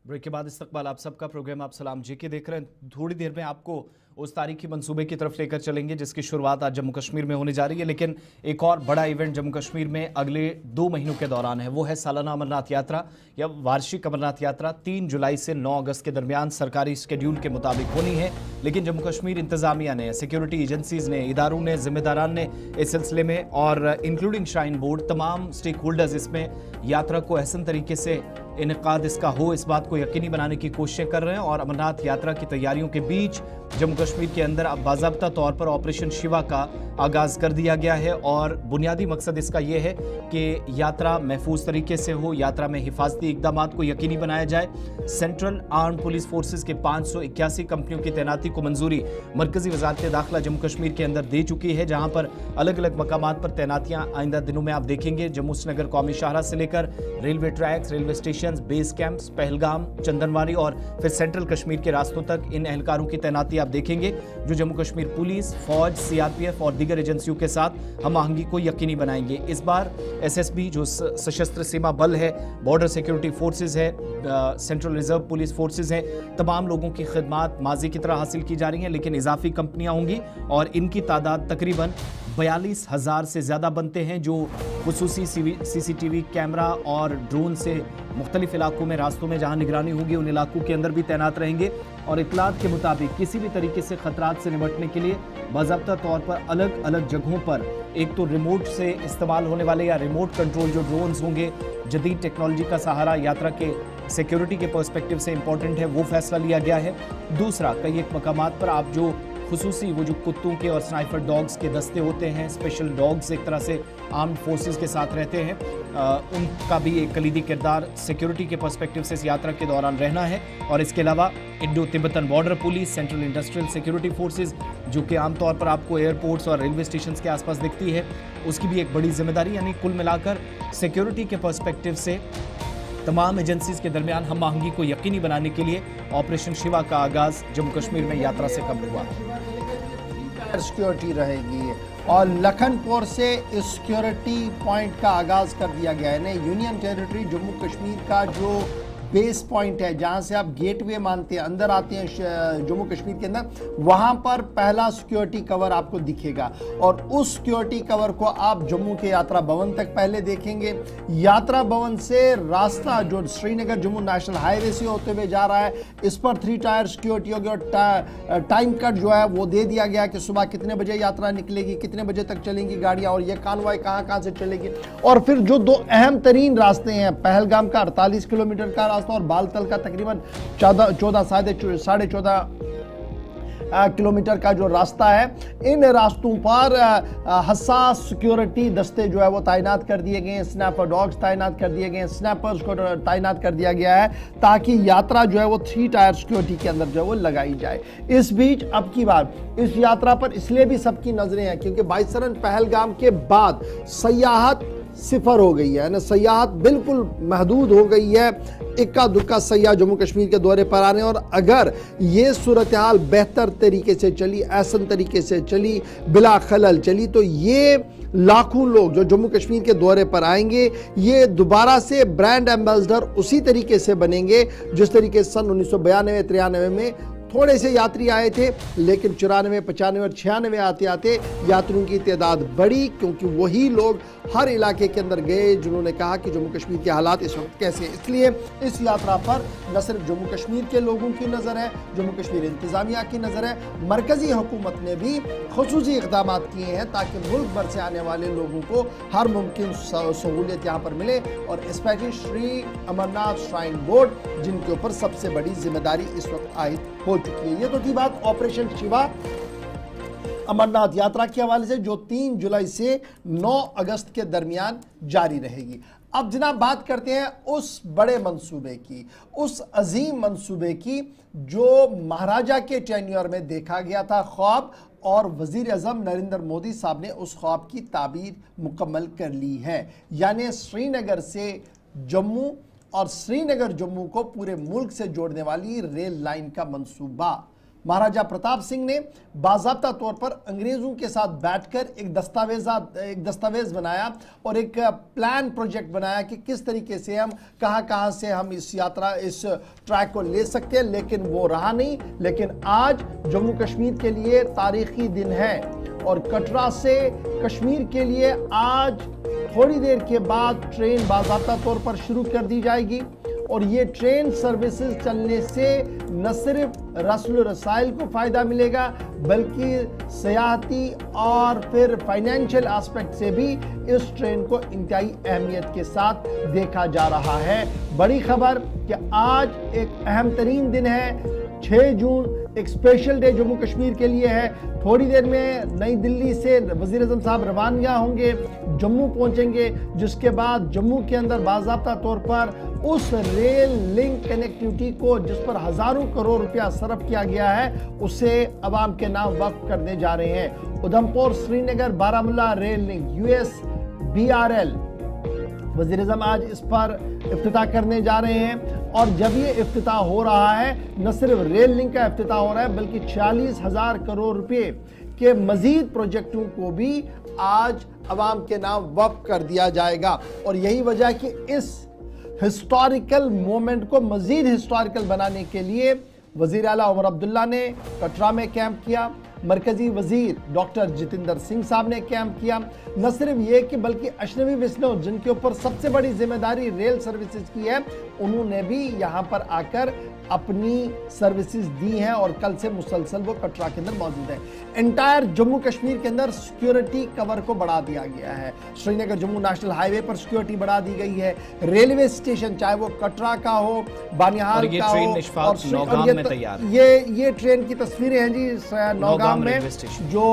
ब्रेक के बाद इस्तकबाल आप सबका। प्रोग्राम आप सलाम जेके देख रहे हैं। थोड़ी देर में आपको उस तारीखी मंसूबे की तरफ लेकर चलेंगे जिसकी शुरुआत आज जम्मू कश्मीर में होने जा रही है। लेकिन एक और बड़ा इवेंट जम्मू कश्मीर में अगले 2 महीनों के दौरान है, वो है सालाना अमरनाथ यात्रा या वार्षिक अमरनाथ यात्रा। 3 जुलाई से 9 अगस्त के दरमियान सरकारी शेड्यूल के मुताबिक होनी है। लेकिन जम्मू कश्मीर इंतजामिया ने, सिक्योरिटी एजेंसीज ने, इदारों ने, जिम्मेदारान ने इस सिलसिले में और इंक्लूडिंग श्राइन बोर्ड, तमाम स्टेक होल्डर्स इसमें यात्रा को अहसन तरीके से इनकाद इसका हो, इस बात को यकीनी बनाने की कोशिशें कर रहे हैं। और अमरनाथ यात्रा की तैयारियों के बीच जम्मू कश्मीर के अंदर अब बाज़ाब्ता तौर पर ऑपरेशन शिवा का आगाज़ कर दिया गया है। और बुनियादी मकसद इसका यह है कि यात्रा महफूज तरीके से हो, यात्रा में हिफाजती इकदाम को यकीनी बनाया जाए। सेंट्रल आर्म पुलिस फोर्सेज के 581 कंपनियों की तैनाती को मंजूरी मरकजी वजारत दाखिला जम्मू कश्मीर के अंदर दे चुकी है, जहां पर अलग अलग मकामात पर तैनातियां आइंदा दिनों में आप देखेंगे। जम्मू श्रीनगर कौमी शाहरा से लेकर railway tracks, railway station, base camps, Pahalgam, Chandanwari और फिर सेंट्रल कश्मीर के रास्तों तक इन एहलकारों की तैनाती आप देखेंगे, जो जम्मू कश्मीर पुलिस, फौज, सीआरपीएफ और दीगर एजेंसियों के साथ हम आहंगी को यकीनी बनाएंगे। इस बार एसएसबी जो सशस्त्र सीमा बल है, बॉर्डर सिक्योरिटी फोर्सेज है, सेंट्रल रिजर्व पुलिस फोर्सेज है, तमाम लोगों की खिदमात माजी की तरह हासिल की जा रही हैं, लेकिन इजाफी कंपनियां होंगी और इनकी तादाद तकरीबन 42,000 से ज़्यादा बनते हैं, जो खुसूसी सीसीटीवी कैमरा और ड्रोन से मुख्तलिफ इलाकों में, रास्तों में जहां निगरानी होगी उन इलाकों के अंदर भी तैनात रहेंगे। और इतलात के मुताबिक किसी भी तरीके से खतरात से निपटने के लिए बाज़ाब्ता तौर पर अलग अलग जगहों पर एक तो रिमोट से इस्तेमाल होने वाले या रिमोट कंट्रोल जो ड्रोन्स होंगे, जदीद टेक्नोलॉजी का सहारा यात्रा के सिक्योरिटी के पर्सपेक्टिव से इंपॉर्टेंट है, वो फैसला लिया गया है। दूसरा, कई एक मकामात पर आप जो खुसूसी वो जो कुत्तों के और स्नाइपर डॉग्स के दस्ते होते हैं, स्पेशल डॉग्स एक तरह से आर्म्ड फोर्सेस के साथ रहते हैं, उनका भी एक कलीदी किरदार सिक्योरिटी के पर्सपेक्टिव से इस यात्रा के दौरान रहना है। और इसके अलावा Indo Tibetan border police, central industrial security forces, जो कि आमतौर पर आपको एयरपोर्ट्स और रेलवे स्टेशन के आसपास दिखती है, उसकी भी एक बड़ी जिम्मेदारी। यानी कुल मिलाकर सिक्योरिटी के पर्सपेक्टिव से तमाम एजेंसीज के दरमियान हम आहंगी को यकीनी बनाने के लिए ऑपरेशन शिवा का आगाज जम्मू कश्मीर में यात्रा से कब हुआ। सिक्योरिटी रहेगी और लखनपुर से सिक्योरिटी पॉइंट का आगाज कर दिया गया है। यूनियन टेरिटरी जम्मू कश्मीर का जो बेस पॉइंट है, जहां से आप गेटवे मानते हैं, अंदर आते हैं जम्मू कश्मीर के अंदर, वहां पर पहला सिक्योरिटी कवर आपको दिखेगा। और उस सिक्योरिटी कवर को आप जम्मू के यात्रा भवन तक पहले देखेंगे। यात्रा भवन से रास्ता जो श्रीनगर जम्मू नेशनल हाईवे से होते हुए जा रहा है, इस पर 3 टायर सिक्योरिटी होगी और टाइम कट जो है वो दे दिया गया कि सुबह कितने बजे यात्रा निकलेगी, कितने बजे तक चलेंगी गाड़ियां और ये कानवाई कहां से चलेगी। और फिर जो 2 अहम तरीन रास्ते हैं, पहलगाम का 48 किलोमीटर का और बालतल का तकरीबन 14.5 किलोमीटर का जो रास्ता है, इन रास्तों पर हसास सिक्योरिटी दस्ते जो है वो तैनात कर दिए गए हैं। स्नैपर डॉग्स तैनात कर दिए गए हैं, स्नैपर्स को तैनात कर दिया गया है ताकि यात्रा जो है वो 3 टायर सिक्योरिटी के अंदर जो है वो लगाई जाए। इस बीच अब की बार इस यात्रा पर इसलिए भी सबकी नजरें हैं क्योंकि बाइसरन पहलगाम के बाद सयाहत सिफर हो गई है ना, सयाहत बिल्कुल महदूद हो गई है। इक्का दुक्का सयाह जम्मू कश्मीर के दौरे पर आ रहे हैं और अगर ये सूरत हाल बेहतर तरीके से चली, ऐसन तरीके से चली, बिला खलल चली, तो ये लाखों लोग जो जम्मू कश्मीर के दौरे पर आएंगे, ये दोबारा से ब्रांड एम्बेसडर उसी तरीके से बनेंगे जिस तरीके से सन 1992-93 में थोड़े से यात्री आए थे, लेकिन 94, 95 और 96 आते आते यात्रियों की तादाद बढ़ी, क्योंकि वही लोग हर इलाके के अंदर गए जिन्होंने कहा कि जम्मू कश्मीर के हालात इस वक्त कैसे हैं। इसलिए इस यात्रा पर न सिर्फ जम्मू कश्मीर के लोगों की नज़र है, जम्मू कश्मीर इंतजामिया की नज़र है, मरकजी हुकूमत ने भी खुसूसी इक़दाम किए हैं ताकि मुल्क भर से आने वाले लोगों को हर मुमकिन सहूलियत यहाँ पर मिले। और specially Shri Amarnath shrine board, जिनके ऊपर सबसे बड़ी जिम्मेदारी इस वक्त आयद हो चुकी है। ये तो थी बात ऑपरेशन शिवा अमरनाथ यात्रा के हवाले से, जो 3 जुलाई से 9 अगस्त के दरमियान जारी रहेगी। अब जनाब बात करते हैं उस बड़े मंसूबे की, उस अजीम मंसूबे की जो महाराजा के टेन्योर में देखा गया था ख्वाब, और वजीर आज़म नरेंद्र मोदी साहब ने उस ख्वाब की ताबीर मुकम्मल कर ली है। यानी श्रीनगर से जम्मू और श्रीनगर जम्मू को पूरे मुल्क से जोड़ने वाली रेल लाइन का मंसूबा महाराजा प्रताप सिंह ने बाज़ाब्ता तौर पर अंग्रेजों के साथ बैठकर एक दस्तावेज बनाया और एक प्लान प्रोजेक्ट बनाया कि किस तरीके से हम कहां से हम इस ट्रैक को ले सकते हैं, लेकिन वो रहा नहीं। लेकिन आज जम्मू कश्मीर के लिए तारीखी दिन है और कटरा से कश्मीर के लिए आज थोड़ी देर के बाद ट्रेन बाज़ाब्ता तौर पर शुरू कर दी जाएगी और ये ट्रेन सर्विसेज चलने से न सिर्फ रस्ल रसाइल को फायदा मिलेगा बल्कि सयाहती और फिर फाइनेंशियल एस्पेक्ट से भी इस ट्रेन को इंतहाई अहमियत के साथ देखा जा रहा है। बड़ी खबर कि आज एक अहम तरीन दिन है, 6 जून एक स्पेशल डे जम्मू कश्मीर के लिए है। थोड़ी देर में नई दिल्ली से वजीर आज़म साहब रवाना होंगे, जम्मू पहुंचेंगे, जिसके बाद जम्मू के अंदर बाज़ाब्ता तौर पर उस रेल लिंक कनेक्टिविटी को जिस पर हजारों करोड़ रुपया सर्फ किया गया है उसे अवाम के नाम वक्फ करने जा रहे हैं। Udhampur Srinagar Baramulla rail link USBRL वज़ीर आज़म आज इस पर इफ्तिताह करने जा रहे हैं और जब ये इफ्तिताह हो रहा है न सिर्फ रेल लिंक का इफ्तिताह हो रहा है बल्कि 46,000 करोड़ रुपए के मजीद प्रोजेक्टों को भी आज अवाम के नाम वक्फ कर दिया जाएगा। और यही वजह कि इस हिस्टोरिकल मोमेंट को मजीद हिस्टोरिकल बनाने के लिए वज़ीर आला उमर अब्दुल्ला ने कटरा में कैंप किया, मरकजी वजीर डॉक्टर जितेंद्र सिंह साहब ने कैंप किया। न सिर्फ ये कि बल्कि अशनवी बिश्नोई जिनके ऊपर सबसे बड़ी जिम्मेदारी रेल सर्विसेज की है, उन्होंने भी यहाँ पर आकर अपनी सर्विसेज दी हैं और कल से मुसलसल वो कटरा के अंदर मौजूद है। एंटायर जम्मू कश्मीर के अंदर सिक्योरिटी कवर को बढ़ा दिया गया है। श्रीनगर जम्मू नेशनल हाईवे पर सिक्योरिटी बढ़ा दी गई है। रेलवे स्टेशन चाहे वो कटरा का हो, बानिहाल का हो, और ये ट्रेन की तस्वीरें हैं जी नौगाम में जो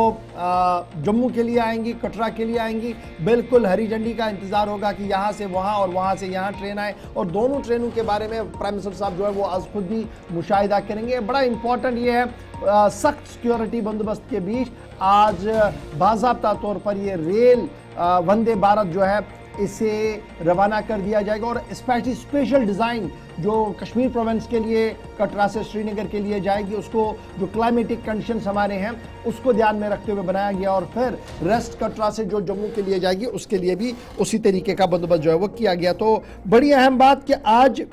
जम्मू के लिए आएंगी, कटरा के लिए आएंगी। बिल्कुल हरी झंडी का इंतजार होगा कि यहाँ से वहाँ और वहाँ से यहाँ ट्रेन आए और दोनों ट्रेनों के बारे में प्राइम मिनिस्टर साहब जो है वो आज खुद भी मुशाहिदा करेंगे। बड़ा इंपॉर्टेंट ये है, सख्त सिक्योरिटी बंदोबस्त के बीच आज बाज़ाब्ता तौर पर ये रेल वंदे भारत जो है इसे रवाना कर दिया जाएगा और स्पेशल डिज़ाइन जो कश्मीर प्रोविंस के लिए कटरा से श्रीनगर के लिए जाएगी, उसको जो क्लाइमेटिक कंडीशंस हमारे हैं उसको ध्यान में रखते हुए बनाया गया और फिर रेस्ट कटरा से जो जम्मू के लिए जाएगी उसके लिए भी उसी तरीके का बंदोबस्त जो है वो किया गया। तो बड़ी अहम बात कि आज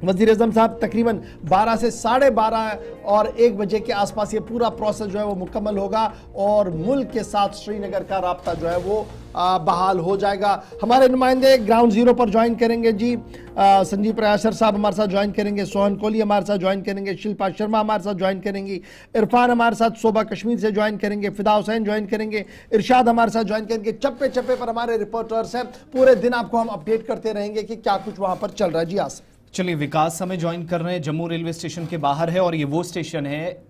वज़ीर आज़म साहब तकरीबन 12 से 12:30 और 1 बजे के आसपास ये पूरा प्रोसेस जो है वो मुकम्मल होगा और मुल्क के साथ श्रीनगर का राब्ता जो है वो बहाल हो जाएगा। हमारे नुमाइंदे ग्राउंड जीरो पर ज्वाइन करेंगे जी, संजीव प्रयासर साहब हमारे साथ ज्वाइन करेंगे, सोहन कोहली हमारे साथ ज्वाइन करेंगे, शिल्पा शर्मा हमारे साथ ज्वाइन करेंगी, इरफान हमारे साथ सोबा कश्मीर से ज्वाइन करेंगे, फिदा हुसैन ज्वाइन करेंगे, इरशाद हमारे साथ ज्वाइन करेंगे। चप्पे चप्पे पर हमारे रिपोर्टर्स हैं, पूरे दिन आपको हम अपडेट करते रहेंगे कि क्या कुछ वहाँ पर चल रहा है। जी आसिफ। चलिए, विकास हमें ज्वाइन कर रहे हैं, जम्मू रेलवे स्टेशन के बाहर है और ये वो स्टेशन है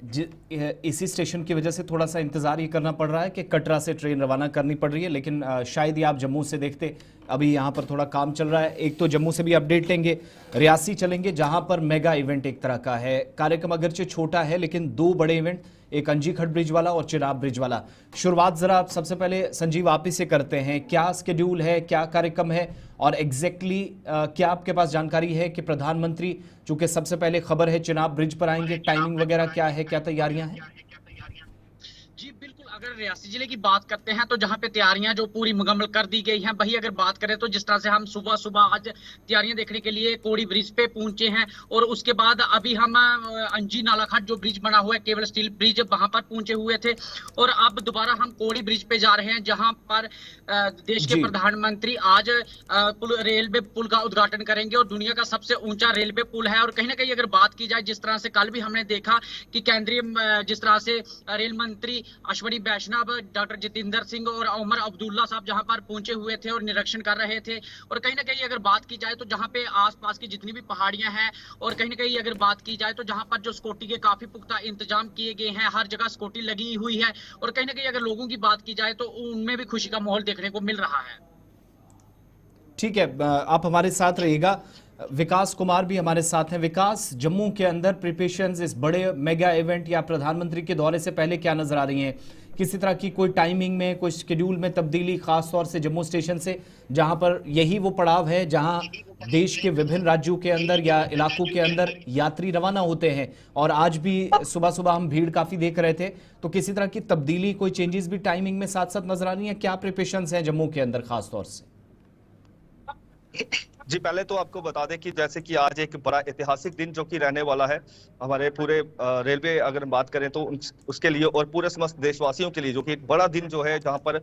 इसी स्टेशन की वजह से थोड़ा सा इंतजार ये करना पड़ रहा है कि कटरा से ट्रेन रवाना करनी पड़ रही है, लेकिन शायद ही आप जम्मू से देखते। अभी यहाँ पर थोड़ा काम चल रहा है। एक तो जम्मू से भी अपडेट लेंगे, रियासी चलेंगे जहां पर मेगा इवेंट एक तरह का है। कार्यक्रम अगरचे छोटा है लेकिन 2 बड़े इवेंट, एक अंजी खट ब्रिज वाला और चिनाब ब्रिज वाला। शुरुआत जरा आप सबसे पहले संजीव आप ही से करते हैं, क्या स्केड्यूल है, क्या कार्यक्रम है और एग्जैक्टली क्या आपके पास जानकारी है कि प्रधानमंत्री चूंकि सबसे पहले खबर है चिनाब ब्रिज पर आएंगे, टाइमिंग वगैरह क्या है, क्या तैयारियां हैं? जी बिल्कुल, अगर रियासी जिले की बात करते हैं तो जहां पे तैयारियां जो पूरी मुकम्मल कर दी गई हैं, वही अगर बात करें तो जिस तरह से हम सुबह सुबह आज तैयारियां देखने के लिए कोड़ी ब्रिज पे पहुंचे हैं और उसके बाद अभी हम अंजी नालाघाट जो ब्रिज बना हुआ है केबल स्टील ब्रिज, वहां पर पहुंचे हुए थे और अब दोबारा हम कोड़ी ब्रिज पे जा रहे हैं जहां पर देश के प्रधानमंत्री आज रेलवे पुल का उद्घाटन करेंगे और दुनिया का सबसे ऊंचा रेलवे पुल है। और कहीं ना कहीं अगर बात की जाए, जिस तरह से कल भी हमने देखा कि केंद्रीय जिस तरह से रेल मंत्री अश्विनी वैष्णव, डॉक्टर जितेंद्र सिंह और उमर अब्दुल्ला साहब जहां पर पहुंचे हुए थे और निरीक्षण कर रहे थे। और कहीं ना कहीं अगर बात की जाए तो जहां पे आसपास की जितनी भी पहाड़ियां हैं और कहीं ना कहीं अगर बात की जाए तो जहां पर जो सिक्योरिटी के काफी पुख्ता इंतजाम किए गए हैं, हर जगह सिक्योरिटी लगी हुई है और कहीं ना कहीं अगर लोगों की बात की जाए तो उनमें भी खुशी का माहौल देखने को मिल रहा है। ठीक है, आप हमारे साथ रहिएगा। विकास कुमार भी हमारे साथ हैं। विकास, जम्मू के अंदर प्रिपरेशंस इस बड़े मेगा इवेंट या प्रधानमंत्री के दौरे से पहले क्या नजर आ रही हैं? किसी तरह की कोई टाइमिंग में, कोई शेड्यूल में तब्दीली, खास तौर से जम्मू स्टेशन से, जहां पर यही वो पड़ाव है जहां देश के विभिन्न राज्यों के अंदर या इलाकों के अंदर यात्री रवाना होते हैं, और आज भी सुबह सुबह हम भीड़ काफी देख रहे थे, तो किसी तरह की तब्दीली, कोई चेंजेस भी टाइमिंग में साथ साथ नजर आ रही है? क्या प्रिपरेशंस हैं जम्मू के अंदर खास तौर से? जी, पहले तो आपको बता दें कि जैसे कि आज एक बड़ा ऐतिहासिक दिन जो कि रहने वाला है हमारे पूरे रेलवे, अगर बात करें तो उसके लिए और पूरे समस्त देशवासियों के लिए, जो कि एक बड़ा दिन जो है जहां पर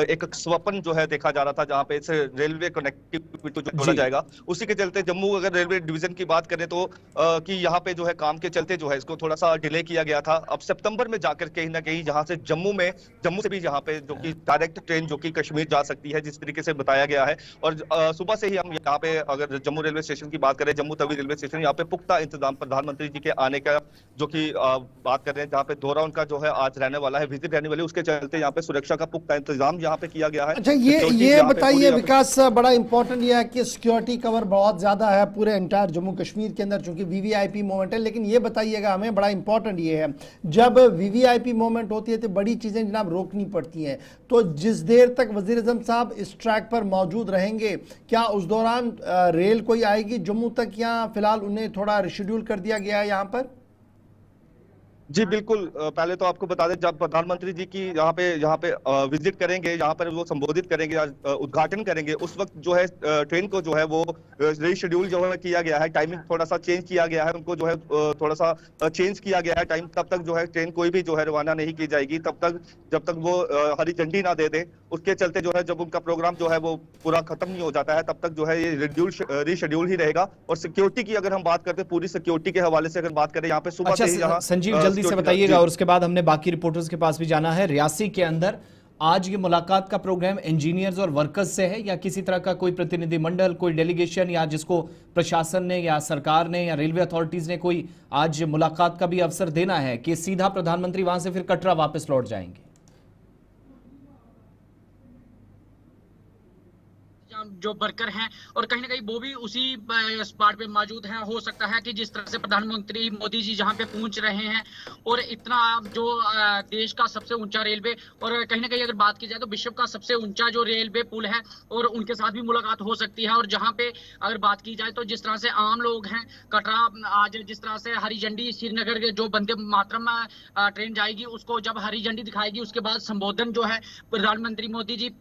एक स्वप्न जो है देखा जा रहा था, जहां पे इस रेलवे कनेक्टिविटी को जोड़ा जाएगा, उसी के चलते जम्मू अगर रेलवे डिवीजन की बात करें तो कि यहाँ पे जो है काम के चलते जो है इसको थोड़ा सा डिले किया गया था। अब सितंबर में जाकर कहीं ना कहीं जहां से जम्मू से भी यहाँ पे जो कि डायरेक्ट ट्रेन जो कि कश्मीर जा सकती है, जिस तरीके से बताया गया है, और सुबह से ही हम यहाँ पे अगर जम्मू रेलवे स्टेशन की बात करें, जम्मू तवी रेलवे स्टेशन, यहाँ पे पुख्ता इंतजाम प्रधानमंत्री जी के आने का जो कि बात कर रहे हैं, जहाँ पे दौरा उनका जो है आज रहने वाला है, विजिट रहने वाली, उसके चलते यहाँ पे सुरक्षा का पुख्ता इंतजाम यहाँ पे किया गया है। अच्छा, ये बताइए विकास, बड़ा इंपॉर्टेंट ये है कि सिक्योरिटी कवर बहुत ज्यादा है पूरे एंटायर जम्मू कश्मीर के अंदर, चूंकि वीवीआईपी मोमेंट है, लेकिन ये बताइएगा हमें, बड़ा इंपॉर्टेंट ये है, जब वीवीआईपी मोमेंट होती है तो बड़ी चीजें जनाब रोकनी पड़ती हैं, तो जिस देर तक वजीर आज़म साहब इस ट्रैक पर मौजूद रहेंगे, क्या उस दौरान रेल कोई आएगी जम्मू तक, या फिलहाल उन्हें थोड़ा रिशेड्यूल कर दिया गया है यहाँ पर? जी बिल्कुल, पहले तो आपको बता दें, जब प्रधानमंत्री जी की यहाँ पे विजिट करेंगे, यहाँ पर वो संबोधित करेंगे, उद्घाटन करेंगे, उस वक्त जो है ट्रेन को जो है वो रीशेड्यूल जो है किया गया है, टाइमिंग थोड़ा सा चेंज किया गया है, उनको जो है थोड़ा सा चेंज किया गया है टाइम। तब तक जो है ट्रेन कोई भी जो है रवाना नहीं की जाएगी तब तक जब तक वो हरी झंडी ना दे दे। उसके चलते जो है जब उनका प्रोग्राम जो है वो पूरा खत्म नहीं हो जाता है, तब तक जो है ये रीशेड्यूल ही रहेगा। और सिक्योरिटी की अगर हम बात करते हैं, पूरी सिक्योरिटी के हवाले से अगर बात करें, यहाँ पे सुबह से ही संजीव जल्दी से बताइएगा, और उसके बाद हमने बाकी रिपोर्टर्स के पास भी जाना है। रियासी के अंदर आज ये मुलाकात का प्रोग्राम इंजीनियर्स और वर्कर्स से है, या किसी तरह का कोई प्रतिनिधि मंडल, कोई डेलीगेशन, या जिसको प्रशासन ने या सरकार ने या रेलवे अथॉरिटीज ने कोई आज मुलाकात का भी अवसर देना है, कि सीधा प्रधानमंत्री वहां से फिर कटरा वापस लौट जाएंगे? जो वर्कर हैं और कहीं ना कहीं वो भी उसी स्पॉट पे मौजूद हैं। हो सकता है कि जिस तरह से प्रधानमंत्री मोदी जी जहां पे पहुंच रहे हैं, और इतना जो देश का सबसे ऊंचा रेलवे, और कहीं ना कहीं अगर बात की जाए तो विश्व का सबसे ऊंचा जो रेलवे पुल है, और उनके साथ भी मुलाकात हो सकती है। और जहां पे अगर बात की जाए तो जिस तरह से आम लोग हैं, कटरा आज जिस तरह से हरी झंडी, श्रीनगर जो वंदे मातरम ट्रेन जाएगी उसको जब हरी झंडी दिखाएगी, उसके बाद संबोधन जो है प्रधानमंत्री मोदी जी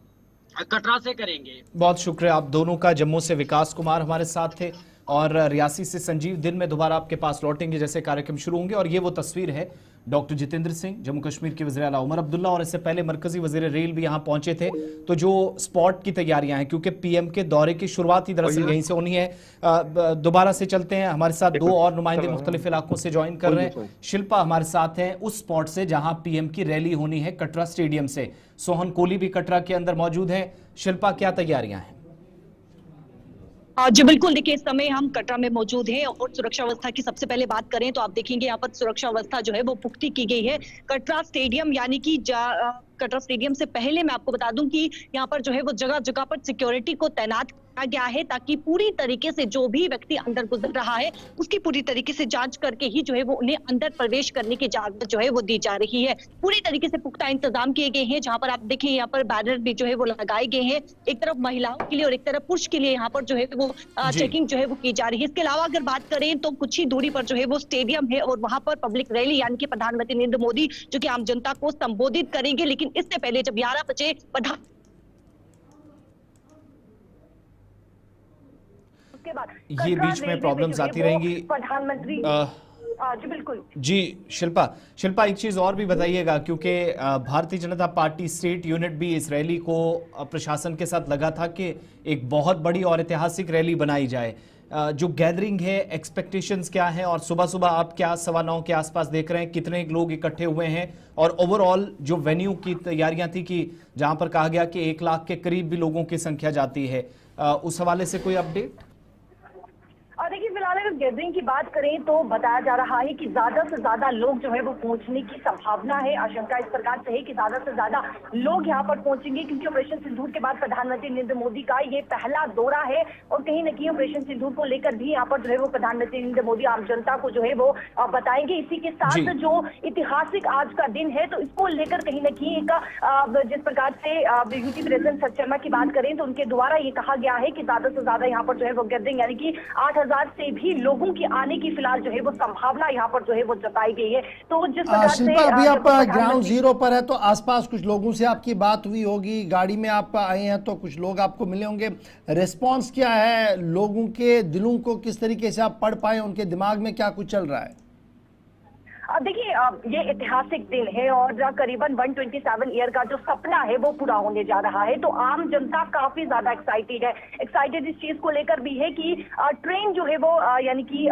कटरा से करेंगे। बहुत शुक्रिया आप दोनों का। जम्मू से विकास कुमार हमारे साथ थे, और रियासी से संजीव। दिन में दोबारा आपके पास लौटेंगे जैसे कार्यक्रम शुरू होंगे। और ये वो तस्वीर है डॉक्टर जितेंद्र सिंह, जम्मू कश्मीर के वज़ीर आला उमर अब्दुल्ला, और इससे पहले मरकजी वज़ीर रेल भी यहाँ पहुंचे थे। तो जो स्पॉट की तैयारियां हैं, क्योंकि पीएम के दौरे की शुरुआत ही दरअसल यहीं से होनी है। दोबारा से चलते हैं, हमारे साथ दो और नुमाइंदे मुख्तलिफ इलाकों से ज्वाइन कर रहे हैं। शिल्पा हमारे साथ हैं उस स्पॉट से जहां पीएम की रैली होनी है, कटरा स्टेडियम से। सोहन कोहली भी कटरा के अंदर मौजूद है। शिल्पा, क्या तैयारियां हैं? जी बिल्कुल, देखिए इस समय हम कटरा में मौजूद हैं, और सुरक्षा व्यवस्था की सबसे पहले बात करें तो आप देखेंगे यहाँ पर सुरक्षा व्यवस्था जो है वो पुख्ती की गई है। कटरा स्टेडियम यानी कि कटरा स्टेडियम से पहले मैं आपको बता दूं कि यहाँ पर जो है वो जगह जगह पर सिक्योरिटी को तैनात किया गया है, ताकि पूरी तरीके से जो भी व्यक्ति अंदर गुजर रहा है उसकी पूरी तरीके से जांच करके ही जो है वो उन्हें अंदर प्रवेश करने की इजाजत जो है वो दी जा रही है। पूरी तरीके से पुख्ता इंतजाम किए गए हैं, जहां पर आप देखें यहाँ पर बैनर भी जो है वो लगाए गए हैं, एक तरफ महिलाओं के लिए और एक तरफ पुरुष के लिए यहाँ पर जो है वो चेकिंग जो है वो की जा रही है। इसके अलावा अगर बात करें तो कुछ ही दूरी पर जो है वो स्टेडियम है, और वहां पर पब्लिक रैली यानी कि प्रधानमंत्री नरेंद्र मोदी जो कि आम जनता को संबोधित करेंगे। लेकिन इससे पहले जब 11 बजे ये बीच में प्रॉब्लम्स आती रहेंगी प्रधानमंत्री जी बिल्कुल। जी शिल्पा एक चीज और भी बताइएगा, क्योंकि Bharatiya Janata party state unit भी इस रैली को प्रशासन के साथ लगा था कि एक बहुत बड़ी और ऐतिहासिक रैली बनाई जाए। जो गैदरिंग है, एक्सपेक्टेशंस क्या है, और सुबह सुबह आप क्या 9:15 के आसपास देख रहे हैं, कितने लोग इकट्ठे हुए हैं, और ओवरऑल जो वेन्यू की तैयारियां थी कि जहां पर कहा गया कि 1 लाख के करीब भी लोगों की संख्या जाती है, उस हवाले से कोई अपडेट? देखिए फिलहाल अगर गैदरिंग की बात करें तो बताया जा रहा है कि ज्यादा से ज्यादा लोग जो है वो पहुंचने की संभावना है। आशंका इस प्रकार से है कि ज्यादा से ज्यादा लोग यहाँ पर पहुंचेंगे, क्योंकि ऑपरेशन सिंदूर के बाद प्रधानमंत्री नरेंद्र मोदी का ये पहला दौरा है और कहीं न कहीं ऑपरेशन सिंदूर को लेकर भी यहाँ पर जो है वो प्रधानमंत्री नरेंद्र मोदी आम जनता को जो है वो बताएंगे। इसी के साथ जो ऐतिहासिक आज का दिन है तो इसको लेकर कहीं न कहीं एक जिस प्रकार से यूपी प्रेसिडेंट सचिन शर्मा की बात करें तो उनके द्वारा ये कहा गया है कि ज्यादा से ज्यादा यहाँ पर जो है वो गैदरिंग यानी कि 8,000 से भी लोगों की आने की फिलहाल जो है वो संभावना यहाँ पर जो है वो जताई गई है। तो जिस प्रकार से शिल्पा, अभी आप ग्राउंड जीरो पर है तो आसपास कुछ लोगों से आपकी बात हुई होगी, गाड़ी में आप आए हैं तो कुछ लोग आपको मिले होंगे, रिस्पांस क्या है, लोगों के दिलों को किस तरीके से आप पढ़ पाए, उनके दिमाग में क्या कुछ चल रहा है? देखिए ये ऐतिहासिक दिन है और करीबन 127 ईयर का जो सपना है वो पूरा होने जा रहा है। तो आम जनता काफी ज्यादा एक्साइटेड इस चीज को लेकर भी है कि ट्रेन जो है वो यानी कि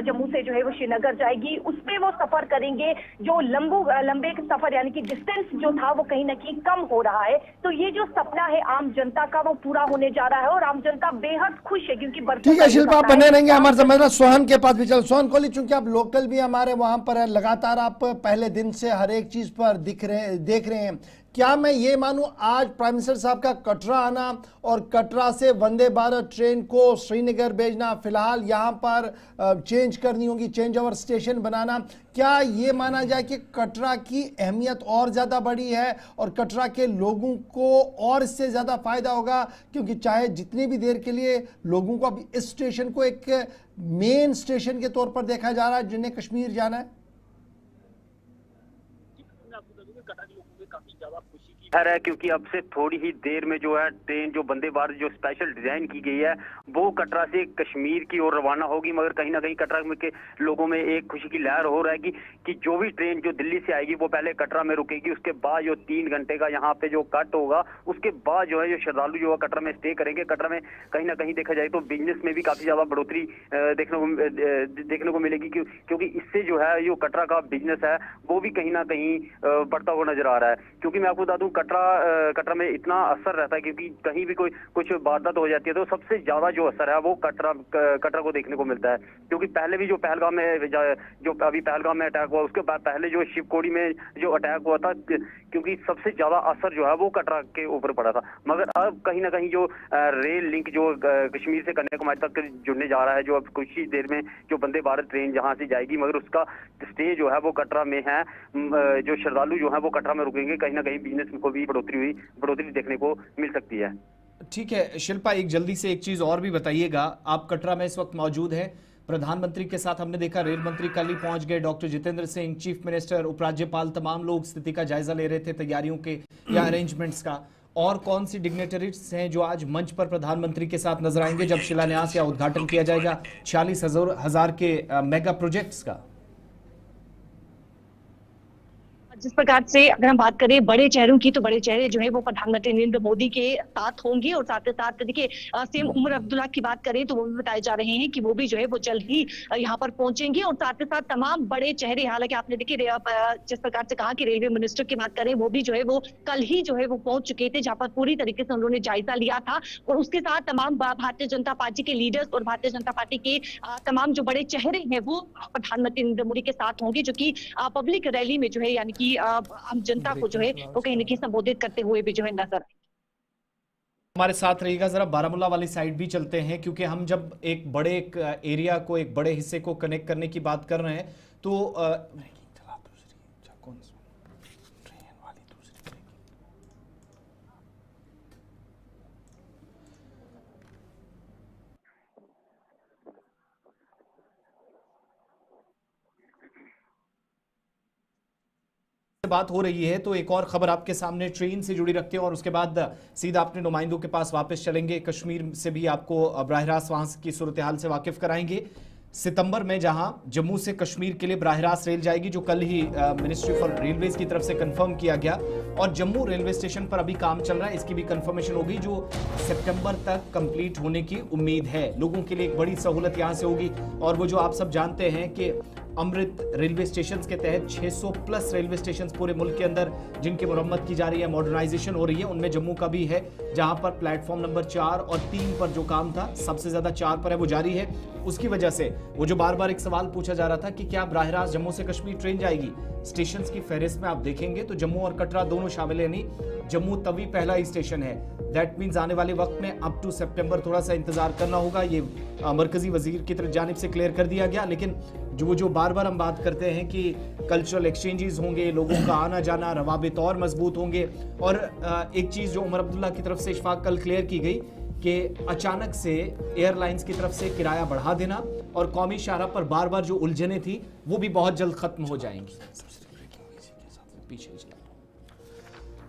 जम्मू से जो है वो श्रीनगर जाएगी, उस पे वो सफर करेंगे। जो लंबे सफर यानी कि डिस्टेंस जो था वो कहीं ना कहीं कम हो रहा है। तो ये जो सपना है आम जनता का वो पूरा होने जा रहा है और आम जनता बेहद खुश है, क्योंकि ठीक है शिल्पा, आप बने रहेंगे हमारे समझना। सोहन के पास भी चल, सोहन कोहली, चूंकि आप लोकल भी हमारे वहां पर है, लगातार आप पहले दिन से हर एक चीज पर देख रहे हैं, क्या मैं ये मानूं आज प्राइम मिनिस्टर साहब का कटरा आना और कटरा से वंदे भारत ट्रेन को श्रीनगर भेजना, फिलहाल यहां पर चेंज करनी होगी, चेंज ओवर स्टेशन बनाना, क्या ये माना जाए कि कटरा की अहमियत और ज़्यादा बढ़ी है और कटरा के लोगों को और इससे ज़्यादा फायदा होगा? क्योंकि चाहे जितनी भी देर के लिए लोगों को अब इस स्टेशन को एक मेन स्टेशन के तौर पर देखा जा रहा है जिन्हें कश्मीर जाना है। है क्योंकि अब से थोड़ी ही देर में जो है ट्रेन जो वंदे भारत जो स्पेशल डिजाइन की गई है वो कटरा से कश्मीर की ओर रवाना होगी। मगर कहीं ना कहीं कटरा के लोगों में एक खुशी की लहर हो रहा है कि जो भी ट्रेन जो दिल्ली से आएगी वो पहले कटरा में रुकेगी, उसके बाद जो 3 घंटे का यहाँ पे जो कट होगा उसके बाद जो है जो श्रद्धालु जो है कटरा में स्टे करेंगे। कटरा में कहीं ना कहीं देखा जाए तो बिजनेस में भी काफी ज्यादा बढ़ोतरी देखने को मिलेगी, क्योंकि इससे जो है जो कटरा का बिजनेस है वो भी कहीं ना कहीं बढ़ता हुआ नजर आ रहा है। क्योंकि मैं आपको बता दूं कटरा में इतना असर रहता है क्योंकि कहीं भी कोई कुछ वारदात हो जाती है तो सबसे ज्यादा जो असर है वो कटरा को देखने को मिलता है। क्योंकि पहले भी जो पहलगाम में अटैक हुआ उसके बाद पहले जो शिवकोड़ी में जो अटैक हुआ था, क्योंकि सबसे ज्यादा असर जो है वो कटरा के ऊपर पड़ा था। मगर अब कहीं ना कहीं जो रेल लिंक जो कश्मीर से कन्याकुमारी तक जुड़ने जा रहा है, जो अब कुछ ही देर में जो वंदे भारत ट्रेन जहां से जाएगी, मगर उसका स्टे जो है वो कटरा में है। जो श्रद्धालु जो है वो कटरा में रुकेंगे, कहीं ना कहीं बिजनेस को भी बढ़ोतरी देखने को मिल सकती है। ठीक है शिल्पा, एक जल्दी से एक चीज और भी बताइएगा, आप कटरा में इस वक्त मौजूद हैं, प्रधानमंत्री के साथ हमने देखा रेल मंत्री कल ही पहुंच गए, doctor Jitendra Singh, chief minister, उपराज्यपाल, तमाम लोग स्थिति का जायजा ले रहे थे तैयारियों के या अरेंजमेंट्स का। और कौन सी डिग्नेटरीज हैं जो आज मंच पर प्रधानमंत्री के साथ नजर आएंगे जब शिलान्यास या उद्घाटन किया जाएगा 46,000 के मेगा प्रोजेक्ट्स का? जिस प्रकार से अगर हम बात करें बड़े चेहरों की, तो बड़े चेहरे जो है वो प्रधानमंत्री नरेंद्र मोदी के साथ होंगे और साथ ही साथ देखिए सीएम उमर अब्दुल्ला की बात करें तो वो भी बताए जा रहे हैं कि वो भी जो है वो जल्द ही यहाँ पर पहुंचेंगे। और साथ ही साथ तमाम बड़े चेहरे, हालांकि आपने देखिए जिस प्रकार से कहा कि रेलवे मिनिस्टर की बात करें वो भी जो है वो कल ही जो है वो पहुंच चुके थे, जहाँ पर पूरी तरीके से उन्होंने जायजा लिया था। और उसके साथ तमाम भारतीय जनता पार्टी के लीडर्स और भारतीय जनता पार्टी के तमाम जो बड़े चेहरे हैं वो प्रधानमंत्री नरेंद्र मोदी के साथ होंगे, जो कि पब्लिक रैली में जो है यानी कि आम जनता को जो है वो कहीं न कहीं संबोधित करते हुए भी जो है नजर आए। हमारे साथ रहिएगा, जरा बारामूला वाली साइड भी चलते हैं, क्योंकि हम जब एक बड़े एरिया को, एक बड़े हिस्से को कनेक्ट करने की बात कर रहे हैं तो बात हो रही है, तो एक और खबर आपके सामने ट्रेन से जुड़ी रखते हैं और उसके बाद सीधा अपने नुमाइंदों के पास वापस चलेंगे। कश्मीर से भी आपको बराह रास्त वहां की सूरत हाल से वाकिफ कराएंगे। सितंबर में जहां जम्मू से कश्मीर के लिए बराह रास्त रेल जाएगी, जो कल ही मिनिस्ट्री फॉर रेलवेज की तरफ से कंफर्म किया गया, और जम्मू रेलवे स्टेशन पर अभी काम चल रहा है, इसकी भी कंफर्मेशन होगी, जो सितंबर तक कंप्लीट होने की उम्मीद है। लोगों के लिए एक बड़ी सहूलत यहां से होगी। और वो जो आप सब जानते हैं कि अमृत रेलवे स्टेशन के तहत 600 प्लस रेलवे स्टेशन पूरे मुल्क के अंदर जिनकी मरम्मत की जा रही है, मॉडर्नाइजेशन हो रही है, उनमें जम्मू का भी है, जहां पर प्लेटफॉर्म नंबर 4 और 3 पर जो काम था सबसे ज्यादा 4 पर है, वो जारी है। उसकी वजह से वो जो बार बार एक सवाल पूछा जा रहा था कि क्या बराह रास्त जम्मू से कश्मीर ट्रेन जाएगी, स्टेशन की फहरिस्त में आप देखेंगे तो जम्मू और कटरा दोनों शामिल है। नहीं, जम्मू तवी पहला ही स्टेशन है। दैट मीन्स आने वाले वक्त में अप टू सितंबर थोड़ा सा इंतजार करना होगा। ये मरकजी वजीर की तरफ जानिब से क्लियर कर दिया गया। लेकिन जो बार बार हम बात करते हैं कि कल्चरल एक्सचेंजेस होंगे, लोगों का आना जाना, रवाबित और मजबूत होंगे। और एक चीज जो उमर अब्दुल्ला की तरफ से इशफाक कल क्लियर की गई कि अचानक से एयरलाइंस की तरफ से किराया बढ़ा देना और कौमी शाहराह पर बार बार जो उलझने थी वो भी बहुत जल्द खत्म हो जाएंगी। पीछे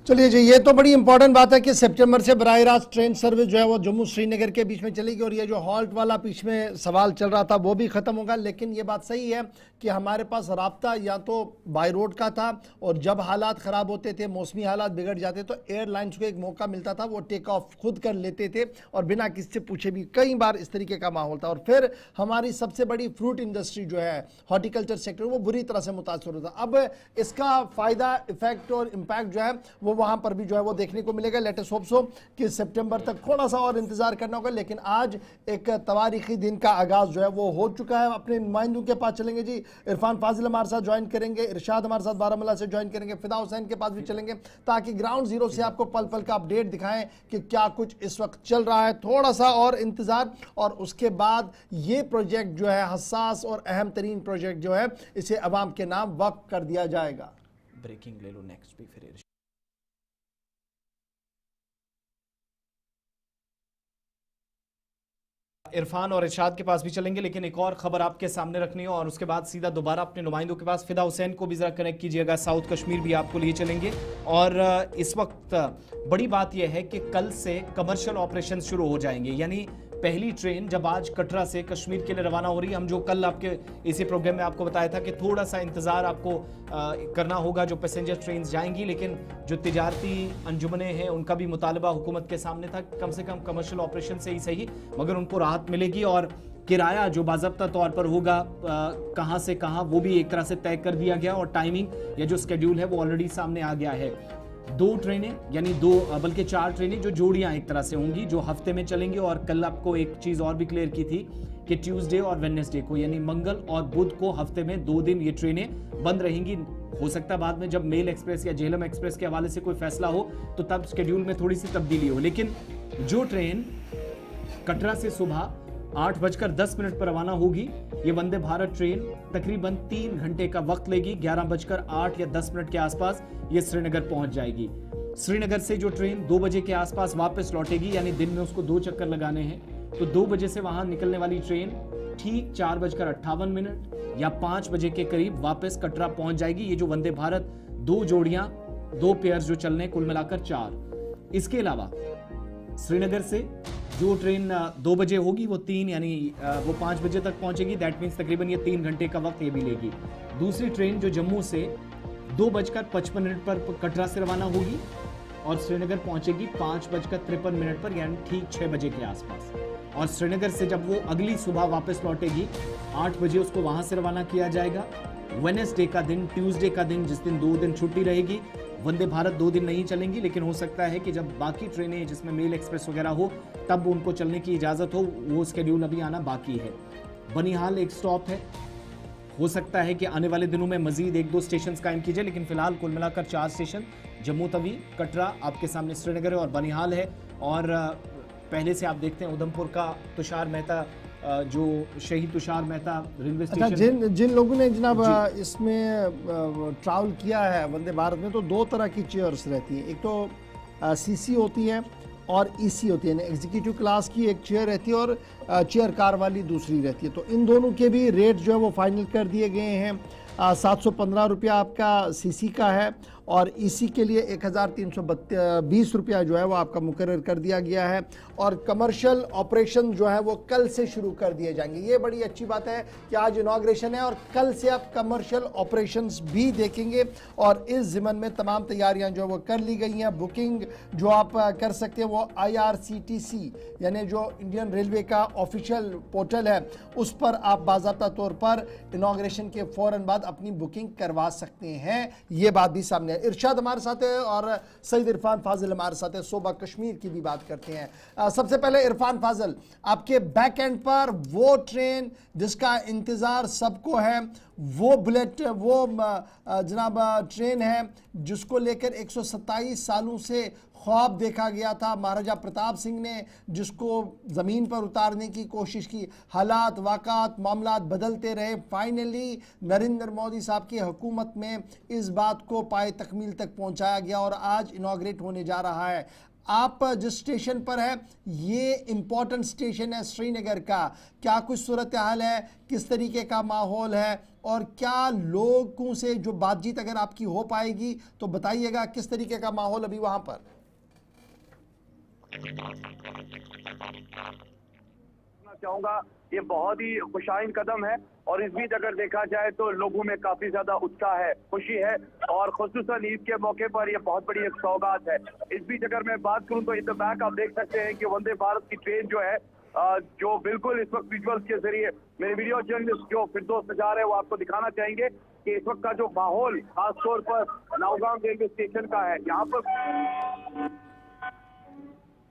चलिए जी, ये तो बड़ी इंपॉर्टेंट बात है कि सितंबर से बराह रास्त ट्रेन सर्विस जो है वो जम्मू श्रीनगर के बीच में चलेगी और ये जो हॉल्ट वाला बीच में सवाल चल रहा था वो भी ख़त्म होगा। लेकिन ये बात सही है कि हमारे पास राब्ता या तो बाय रोड का था और जब हालात ख़राब होते थे, मौसमी हालात बिगड़ जाते तो एयरलाइंस को एक मौका मिलता था, वो टेक ऑफ खुद कर लेते थे और बिना किसी से पूछे भी। कई बार इस तरीके का माहौल था। और फिर हमारी सबसे बड़ी फ्रूट इंडस्ट्री जो है, हॉर्टिकल्चर सेक्टर, वो बुरी तरह से मुतासर होता। अब इसका फ़ायदा, इफेक्ट और इम्पैक्ट जो है वो वहाँ पर भी जो है वो देखने को मिलेगा। लेट अस होप सो कि सितंबर तक थोड़ा सा और इंतजार करना होगा। लेकिन आज एक तवारीखी दिन का आगाज जो है वो हो चुका है। अपने नुमाइंदों के पास चलेंगे जी। इरफान फाजिल हमारे साथ ज्वाइन करेंगे, इरशाद हमारे साथ बारामूला से ज्वाइन करेंगे, फिदा हुसैन के पास भी चलेंगे ताकि ग्राउंड जीरो से आपको पल पल का अपडेट दिखाएं कि क्या कुछ इस वक्त चल रहा है। थोड़ा सा और इंतजार और उसके बाद ये प्रोजेक्ट जो है, हसास और अहम तरीन प्रोजेक्ट जो है, इसे अवाम के नाम वक्फ कर दिया जाएगा। ब्रेकिंग ले लो नेक्स्ट भी फिर। इरफान और इरशाद के पास भी चलेंगे, लेकिन एक और खबर आपके सामने रखनी हो और उसके बाद सीधा दोबारा अपने नुमाइंदों के पास। फिदा हुसैन को भी जरा कनेक्ट कीजिएगा, साउथ कश्मीर भी आपको लिए चलेंगे। और इस वक्त बड़ी बात यह है कि कल से कमर्शियल ऑपरेशन शुरू हो जाएंगे। यानी पहली ट्रेन जब आज कटरा से कश्मीर के लिए रवाना हो रही है, हम जो कल आपके इसी प्रोग्राम में आपको बताया था कि थोड़ा सा इंतजार आपको करना होगा जो पैसेंजर ट्रेन जाएंगी। लेकिन जो तिजारती अंजुमने हैं उनका भी मुतालबा हुकूमत के सामने था, कम से कम कमर्शियल ऑपरेशन से ही सही मगर उनको राहत मिलेगी। और किराया जो बाज़ाब्ता तौर पर होगा कहाँ से कहाँ, वो भी एक तरह से तय कर दिया गया और टाइमिंग या जो स्केड्यूल है वो ऑलरेडी सामने आ गया है। 2 ट्रेनें यानी 2 बल्कि 4 ट्रेनें जो जोड़ियां एक तरह से होंगी जो हफ्ते में चलेंगी। और कल आपको एक चीज़ और भी क्लियर की थी कि ट्यूसडे और वेडनेसडे को यानी मंगल और बुध को हफ्ते में 2 दिन ये ट्रेनें बंद रहेंगी। हो सकता है बाद में जब मेल एक्सप्रेस या झेलम एक्सप्रेस के हवाले से कोई फैसला हो तो तब शेड्यूल में थोड़ी सी तब्दीली हो। लेकिन जो ट्रेन कटरा से सुबह 8:10 पर रवाना होगी, ये वंदे भारत ट्रेन तकरीबन 3 घंटे का वक्त लेगी। 11:08 या 10 के आसपास ये श्रीनगर पहुंच जाएगी। श्रीनगर से जो ट्रेन 2 बजे के आसपास वापस लौटेगी, यानी दिन में उसको 2 चक्कर लगाने हैं, तो 2 बजे से वहां निकलने वाली ट्रेन ठीक 4:58 या 5 बजे के करीब वापस कटरा पहुंच जाएगी। ये जो वंदे भारत 2 जोड़ियां 2 पेयर जो चलने, कुल मिलाकर 4। इसके अलावा श्रीनगर से जो ट्रेन 2 बजे होगी वो 3 यानी वो 5 बजे तक पहुंचेगी। दैट मीन्स तकरीबन ये 3 घंटे का वक्त ये भी लेगी। दूसरी ट्रेन जो जम्मू से 2:55 पर कटरा से रवाना होगी और श्रीनगर पहुंचेगी 5:53 पर यानी ठीक 6 बजे के आसपास। और श्रीनगर से जब वो अगली सुबह वापस लौटेगी 8 बजे उसको वहां से रवाना किया जाएगा। वेडनेसडे का दिन, ट्यूसडे का दिन, जिस दिन 2 दिन छुट्टी रहेगी, वंदे भारत 2 दिन नहीं चलेंगी। लेकिन हो सकता है कि जब बाकी ट्रेनें जिसमें मेल एक्सप्रेस वगैरह हो तब उनको चलने की इजाज़त हो, वो स्केड्यूल अभी आना बाकी है। बनिहाल एक स्टॉप है, हो सकता है कि आने वाले दिनों में मजीद 1-2 स्टेशन कायम कीजिए। लेकिन फिलहाल कुल मिलाकर 4 स्टेशन जम्मू तवी, कटरा, आपके सामने श्रीनगर है और बनिहाल है। और पहले से आप देखते हैं उधमपुर का तुषार मेहता, जो शहीद तुषार मेहता रेलवे स्टेशन। जिन लोगों ने जनाब इसमें ट्रैवल किया है वंदे भारत में, तो 2 तरह की चेयर्स रहती हैं। एक तो सीसी होती है और ईसी होती है, एग्जीक्यूटिव क्लास की एक चेयर रहती है और चेयर कार वाली दूसरी रहती है। तो इन दोनों के भी रेट जो है वो फाइनल कर दिए गए हैं। 715 रुपया आपका सीसी का है और ईसी के लिए 1320 रुपया जो है वो आपका मुकर्रर कर दिया गया है और कमर्शियल ऑपरेशन जो है वो कल से शुरू कर दिए जाएंगे। ये बड़ी अच्छी बात है कि आज इनॉग्रेशन है और कल से आप कमर्शियल ऑपरेशंस भी देखेंगे और इस ज़िमन में तमाम तैयारियां जो है वो कर ली गई हैं। बुकिंग जो आप कर सकते हैं वो IRCTC यानी जो इंडियन रेलवे का ऑफिशियल पोर्टल है उस पर आप बाज़ाब्ता तौर पर इनॉग्रेशन के फ़ौरन बाद अपनी बुकिंग करवा सकते हैं। ये बात भी सामने है। इरशाद हमारे साथ है और सईद इरफान फाजिल हमारे साथ है। सूबा कश्मीर की भी बात करते हैं। सबसे पहले इरफान फाजिल, आपके बैक एंड पर वो ट्रेन जिसका इंतज़ार सबको है, वो बुलेट वो जनाब ट्रेन है जिसको लेकर 127 सालों से ख्वाब देखा गया था महाराजा प्रताप सिंह ने, जिसको ज़मीन पर उतारने की कोशिश की। हालात वाक़ात मामलात बदलते रहे, फाइनली नरेंद्र मोदी साहब की हुकूमत में इस बात को पाए तकमील तक पहुंचाया गया और आज इनॉग्रेट होने जा रहा है। आप जिस स्टेशन पर है ये इम्पोर्टेंट स्टेशन है श्रीनगर का, क्या कुछ सूरत हाल है, किस तरीके का माहौल है और क्या लोगों से जो बातचीत अगर आपकी हो पाएगी तो बताइएगा किस तरीके का माहौल अभी वहाँ पर? चाहूंगा ये बहुत ही खुशाइन कदम है और इस बीच अगर देखा जाए तो लोगों में काफी ज्यादा उत्साह है, खुशी है और खुसूसन ईद के मौके पर ये बहुत बड़ी एक सौगात है। इस बीच अगर मैं बात करूं तो इन द बैक आप देख सकते हैं कि वंदे भारत की ट्रेन जो है जो बिल्कुल इस वक्त विजुअल्स के जरिए मेरे वीडियो जर्नलिस्ट जो फिरदौस नजार है वो आपको दिखाना चाहेंगे कि इस वक्त का जो माहौल खासतौर पर नौगाम रेलवे स्टेशन का है। यहाँ पर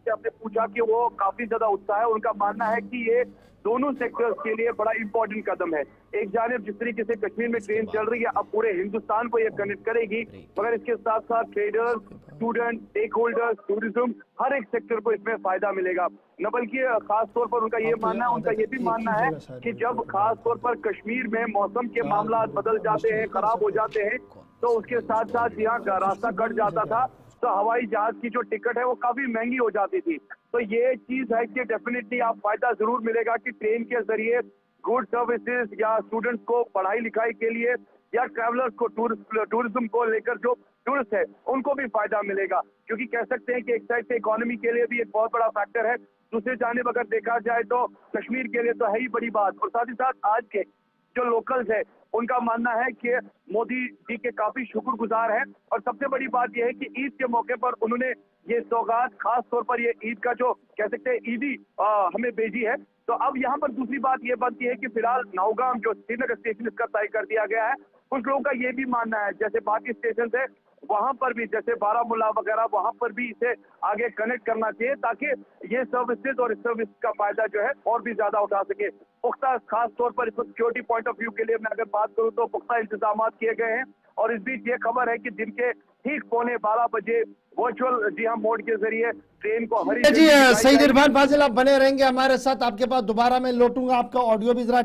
आपने पूछा कि वो काफी ज्यादा उत्साह है, उनका मानना है कि ये दोनों सेक्टर्स के लिए बड़ा इंपॉर्टेंट कदम है। एक जानिब जिस तरीके से कश्मीर में ट्रेन चल रही है अब पूरे हिंदुस्तान को ये कनेक्ट करेगी, मगर इसके साथ साथ traders, student, stakeholders, tourism, हर एक सेक्टर को इसमें फायदा मिलेगा। न बल्कि खास तौर पर उनका ये मानना है, उनका ये भी मानना है कि जब खास तौर पर कश्मीर में मौसम के मामला बदल जाते हैं, खराब हो जाते हैं, तो उसके साथ साथ यहाँ का रास्ता कट जाता था तो हवाई जहाज की जो टिकट है वो काफी महंगी हो जाती थी। तो ये चीज है कि डेफिनेटली आप फायदा जरूर मिलेगा कि ट्रेन के जरिए गुड सर्विसेज या स्टूडेंट्स को पढ़ाई लिखाई के लिए या ट्रैवलर्स को टूरिज्म को लेकर जो टूरिस्ट है उनको भी फायदा मिलेगा, क्योंकि कह सकते हैं कि एक साइड से इकोनॉमी के लिए भी एक बहुत बड़ा फैक्टर है, दूसरी जानिब अगर देखा जाए तो कश्मीर के लिए तो है ही बड़ी बात। और साथ ही साथ आज के जो लोकल्स है उनका मानना है कि मोदी जी के काफी शुक्रगुजार हैं और सबसे बड़ी बात यह है कि ईद के मौके पर उन्होंने ये सौगात खास तौर पर ये ईद का जो कह सकते हैं ईदी हमें भेजी है। तो अब यहाँ पर दूसरी बात ये बनती है कि फिलहाल नौगाम जो श्रीनगर स्टेशन इसका तय कर दिया गया है, कुछ लोगों का ये भी मानना है जैसे बाकी स्टेशन है वहां पर भी जैसे बारामूला वगैरह वहां पर भी इसे आगे कनेक्ट करना चाहिए ताकि ये सर्विसेज और इस सर्विस का फायदा जो है और भी ज्यादा उठा सके। पुख्ता खास तौर पर इस सिक्योरिटी पॉइंट ऑफ व्यू के लिए मैं अगर बात करूं तो पुख्ता इंतजाम किए गए हैं और इस बीच ये खबर है कि दिन के ठीक 11:15 बजे वर्चुअल जी हाँ मोड के जरिए ट्रेन को हरी जी सईद इरफान फाजिल आप बने रहेंगे हमारे साथ, आपके पास दोबारा मैं लौटूंगा, आपका ऑडियो भी जरा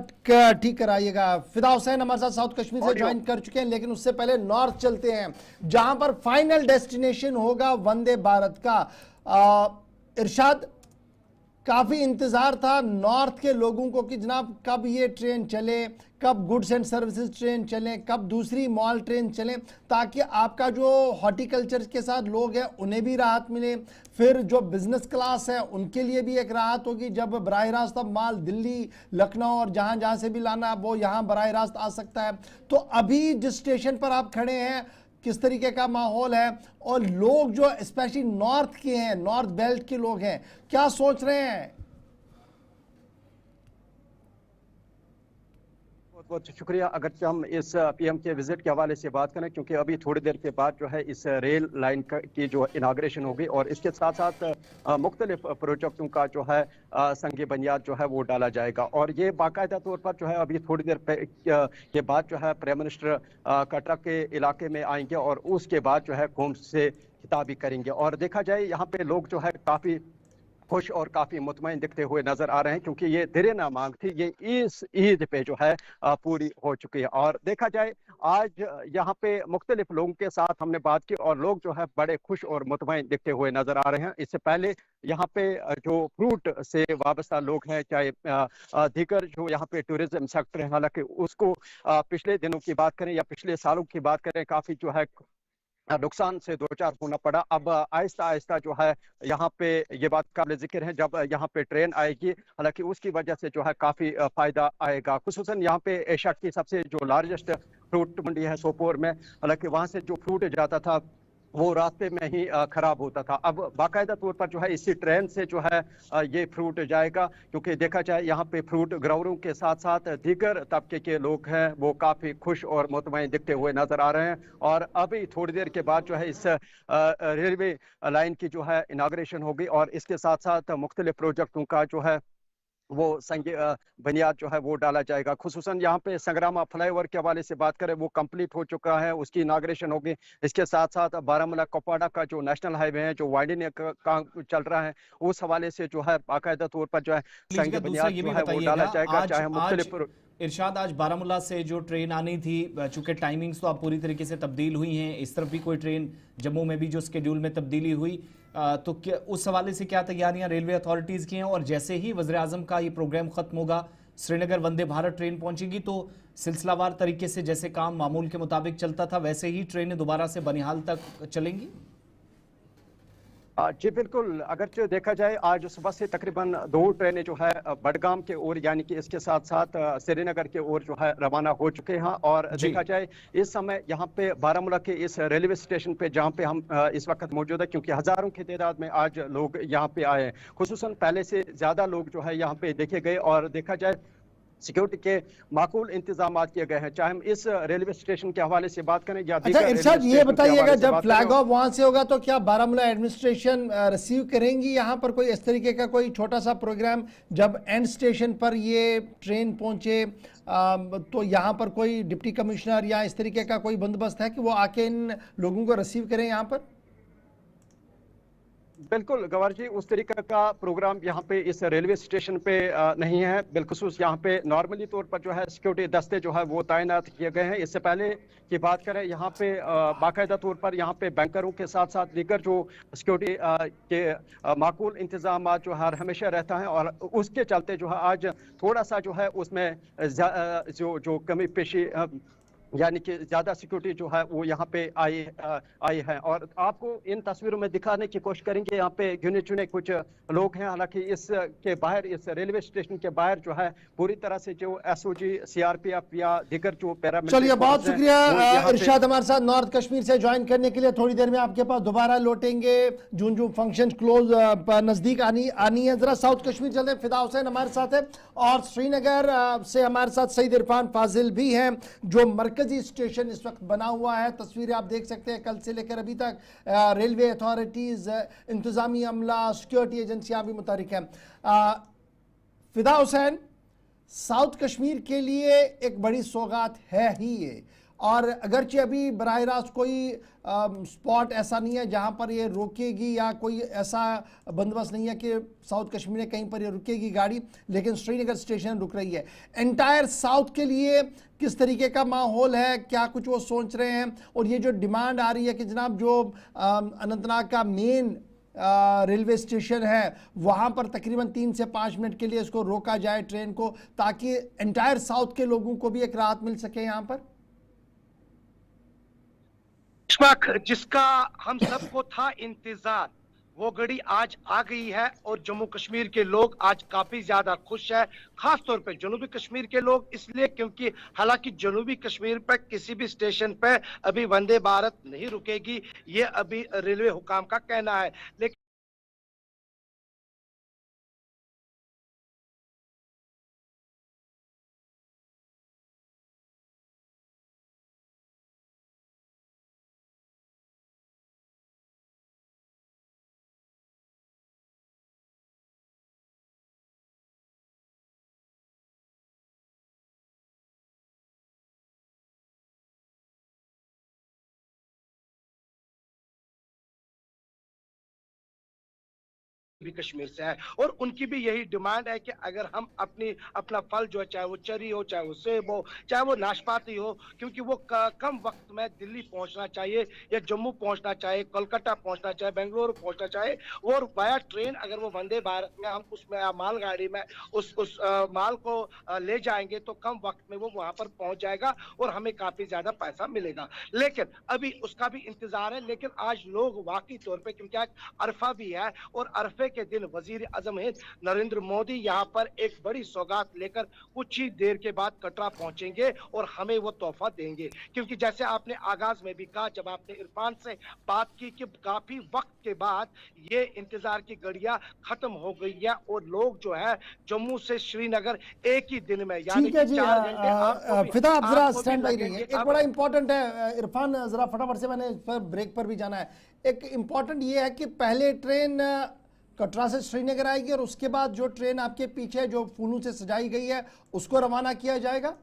ठीक कराइएगा। फिदा हुसैन हमारे साथ साउथ कश्मीर से ज्वाइन कर चुके हैं, लेकिन उससे पहले नॉर्थ चलते हैं जहां पर फाइनल डेस्टिनेशन होगा वंदे भारत का। इरशाद, काफ़ी इंतज़ार था नॉर्थ के लोगों को कि जनाब कब ये ट्रेन चले, कब गुड्स एंड सर्विसेज ट्रेन चलें, कब दूसरी मॉल ट्रेन चलें, ताकि आपका जो हॉर्टिकल्चर के साथ लोग हैं उन्हें भी राहत मिले, फिर जो बिज़नेस क्लास है उनके लिए भी एक राहत होगी जब बराह रास्त अब माल दिल्ली, लखनऊ और जहाँ जहाँ से भी लाना वो यहाँ बराह रास्त आ सकता है। तो अभी जिस स्टेशन पर आप खड़े हैं किस तरीके का माहौल है और लोग जो स्पेशली नॉर्थ के हैं, नॉर्थ बेल्ट के लोग हैं, क्या सोच रहे हैं? बहुत शुक्रिया। अगरचे हम इस पीएम के विजिट के हवाले से बात करें क्योंकि अभी थोड़ी देर के बाद जो है इस रेल लाइन की जो इनाग्रेशन होगी और इसके साथ साथ मुख्तलिफ प्रोजेक्टों का जो है संग बुनियाद जो है वो डाला जाएगा और ये बाकायदा तौर पर जो है अभी थोड़ी देर के बाद जो है प्राइम मिनिस्टर कटरा के इलाके में आएंगे और उसके बाद जो है कौम से खिताबी करेंगे। और देखा जाए यहाँ पे लोग जो है काफ़ी खुश और काफी मुतमईन दिखते हुए नजर आ रहे हैं, क्योंकि ये दिरे ना मांग थी, ये इस ईद पे जो है पूरी हो चुकी है। और देखा जाए आज यहाँ पे मुख्तलिफ लोगों के साथ हमने बात की और लोग जो है बड़े खुश और मुतमईन दिखते हुए नजर आ रहे हैं। इससे पहले यहाँ पे जो फ्रूट से वाबस्ता लोग हैं, चाहे दीगर जो यहाँ पे टूरिज्म सेक्टर है, हालांकि उसको पिछले दिनों की बात करें या पिछले सालों की बात करें, काफी जो है नुकसान से दो चार होना पड़ा। अब आहिस्ता आहिस्ता जो है यहाँ पे ये बात काबिल जिक्र है, जब यहाँ पे ट्रेन आएगी, हालांकि उसकी वजह से जो है काफी फायदा आएगा। खुसूसन यहाँ पे एशिया की सबसे जो लार्जेस्ट फ्रूट मंडी है सोपोर में, हालांकि वहां से जो फ्रूट जाता था वो रास्ते में ही खराब होता था। अब बाकायदा तौर पर जो है इसी ट्रेन से जो है ये फ्रूट जाएगा, क्योंकि देखा जाए यहाँ पे फ्रूट ग्रोवरों के साथ साथ दीगर तबके के लोग हैं वो काफी खुश और मुतमईन दिखते हुए नजर आ रहे हैं। और अभी थोड़ी देर के बाद जो है इस रेलवे लाइन की जो है इनाग्रेशन होगी और इसके साथ साथ मुख्तलिफ प्रोजेक्टों का जो है वो बुनियाद जो है वो डाला जाएगा। खुसूसन यहाँ पे संग्रामा फ्लाईओवर के हवाले से बात करें, वो कंप्लीट हो चुका है, उसकी इनाग्रेशन होगी। इसके साथ साथ बारामूला कुपवाड़ा का जो नेशनल हाईवे है, जो वाइडनिंग का काम चल रहा है, उस हवाले से जो है बाकायदा तौर पर जो है संग दूसरा बुनियाद ये जो भी है वो डाला बताइएगा, जाएगा। आज चाहे आज मुख्तलिफ इरशाद आज बारामूला से जो ट्रेन आनी थी, चूंकि टाइमिंग्स तो आप पूरी तरीके से तब्दील हुई हैं, इस तरफ भी कोई ट्रेन जम्मू में भी जो स्केड्यूल में तब्दीली हुई, तो क्या उस हवाले से क्या तैयारियां रेलवे अथॉरिटीज की हैं? और जैसे ही वज़ीर आज़म का ये प्रोग्राम खत्म होगा, श्रीनगर वंदे भारत ट्रेन पहुंचेगी, तो सिलसिलावार तरीके से जैसे काम मामूल के मुताबिक चलता था वैसे ही ट्रेनें दोबारा से बनिहाल तक चलेंगी? जी बिल्कुल, अगर देखा जाए आज सुबह से तकरीबन 2 ट्रेनें जो है बडगाम के ओर, यानी कि इसके साथ साथ श्रीनगर के ओर जो है रवाना हो चुके हैं। और देखा जाए इस समय यहाँ पे बारामूला के इस रेलवे स्टेशन पे जहाँ पे हम इस वक्त मौजूद है, क्योंकि हजारों की तादाद में आज लोग यहाँ पे आए हैं, खुसूसन पहले से ज्यादा लोग जो है यहाँ पे देखे गए। और देखा जाए सिक्योरिटी के माकूल इंतजाम किए गए हैं, चाहे हम इस रेलवे स्टेशन के हवाले से बात करें या अच्छा इरशाद, ये बताइएगा जब फ्लैग ऑफ वहां से होगा तो क्या बारामूला एडमिनिस्ट्रेशन रिसीव करेंगी यहाँ पर कोई इस तरीके का कोई छोटा सा प्रोग्राम? जब एंड स्टेशन पर ये ट्रेन पहुंचे तो यहाँ पर कोई डिप्टी कमिश्नर या इस तरीके का कोई बंदोबस्त है कि वो आके इन लोगों को रिसीव करें यहाँ पर? बिल्कुल गवार जी, उस तरीके का प्रोग्राम यहाँ पे इस रेलवे स्टेशन पे नहीं है। बिलखुसूस यहाँ पे नॉर्मली तौर पर जो है सिक्योरिटी दस्ते जो है वो तैनात किए गए हैं। इससे पहले की बात करें, यहाँ पे बाकायदा तौर पर यहाँ पे बैंकरों के साथ साथ दीगर जो सिक्योरिटी के माकूल इंतजाम जो हर हमेशा रहता है, और उसके चलते जो है आज थोड़ा सा जो है उसमें जो कमी पेशी यानी कि ज्यादा सिक्योरिटी जो है वो यहाँ पे आई है। और आपको इन तस्वीरों में दिखाने की कोशिश करेंगे, यहाँ पे गिने चुने कुछ लोग हैं। हालांकि इसके बाहर, इस रेलवे स्टेशन के बाहर जो है पूरी तरह से जो एसओजी, सीआरपीएफ या दीगर जो पैरामिलिट्री, चलिए बहुत शुक्रिया इरशाद हमारे साथ नॉर्थ कश्मीर से ज्वाइन करने के लिए। थोड़ी देर में आपके पास दोबारा लौटेंगे, जून जो फंक्शन क्लोज नजदीक आनी है। जरा साउथ कश्मीर चलते, फिदा हुसैन हमारे साथ है और श्रीनगर से हमारे साथ सईद इरफान फाजिल भी हैं, जो मरकजी स्टेशन इस वक्त बना हुआ है। तस्वीरें आप देख सकते हैं, कल से लेकर अभी तक रेलवे अथॉरिटीज, इंतजामी अमला, सिक्योरिटी एजेंसियां भी मुतहरिक हैं। फिदा हुसैन, साउथ कश्मीर के लिए एक बड़ी सौगात है ही ये, और अगरचे अभी बराह रास्त कोई स्पॉट ऐसा नहीं है जहां पर ये रोकेगी या कोई ऐसा बंदोबस्त नहीं है कि साउथ कश्मीर में कहीं पर ये रुकेगी गाड़ी, लेकिन श्रीनगर स्टेशन रुक रही है। एंटायर साउथ के लिए किस तरीके का माहौल है, क्या कुछ वो सोच रहे हैं? और ये जो डिमांड आ रही है कि जनाब जो अनंतनाग का मेन रेलवे स्टेशन है वहां पर तकरीबन 3 से 5 मिनट के लिए इसको रोका जाए ट्रेन को, ताकि एंटायर साउथ के लोगों को भी एक राहत मिल सके यहाँ पर। जिसका हम सबको था इंतजार, वो घड़ी आज आ गई है और जम्मू कश्मीर के लोग आज काफी ज्यादा खुश है, खास तौर पे जनूबी कश्मीर के लोग इसलिए क्योंकि हालांकि जनूबी कश्मीर पर किसी भी स्टेशन पे अभी वंदे भारत नहीं रुकेगी, ये अभी रेलवे हुकाम का कहना है, लेकिन भी कश्मीर से है और उनकी भी यही डिमांड है कि अगर हम अपना फल जो है, चाहे वो चेरी हो, चाहे वो सेब हो, चाहे वो नाशपाती हो, क्योंकि वो कम वक्त में दिल्ली पहुंचना चाहिए या जम्मू पहुंचना चाहिए, कोलकाता पहुंचना चाहिए, बेंगलुरु पहुंचना चाहिए, और वाया ट्रेन अगर वो वंदे भारत में हम उसमें मालगाड़ी में उस माल को ले जाएंगे तो कम वक्त में वो वहां पर पहुंच जाएगा और हमें काफी ज्यादा पैसा मिलेगा। लेकिन अभी उसका भी इंतजार है। लेकिन आज लोग वाकई तौर पर, क्योंकि आज अरफा भी है और अरफे के दिन वजीर आजम हिंद नरेंद्र मोदी यहां पर एक बड़ी सौगात लेकर कुछ ही देर के बाद कटरा पहुंचेंगे और हमें वो तोहफा देंगे। क्योंकि जैसे आपने आगाज में भी कहा, जब आपने इरफान से बात की कि काफी वक्त के बाद ये इंतजार की घड़ियां खत्म हो गई है और लोग जो है जम्मू से श्रीनगर एक ही दिन में, यानी ठीक है जी। 4 घंटे फिदा आप जरा आपको भी स्टैंड बाई रहिए। लगेंगे। एक बड़ा इंपॉर्टेंट है इरफान, जरा फटाफट से, मैंने इस पर ब्रेक पर भी जाना है। एक इंपॉर्टेंट ये है कि पहले ट्रेन कटरा से श्रीनगर आएगी और उसके बाद जो ट्रेन आपके पीछे जो फूलों से सजाई गई है उसको रवाना किया जाएगा,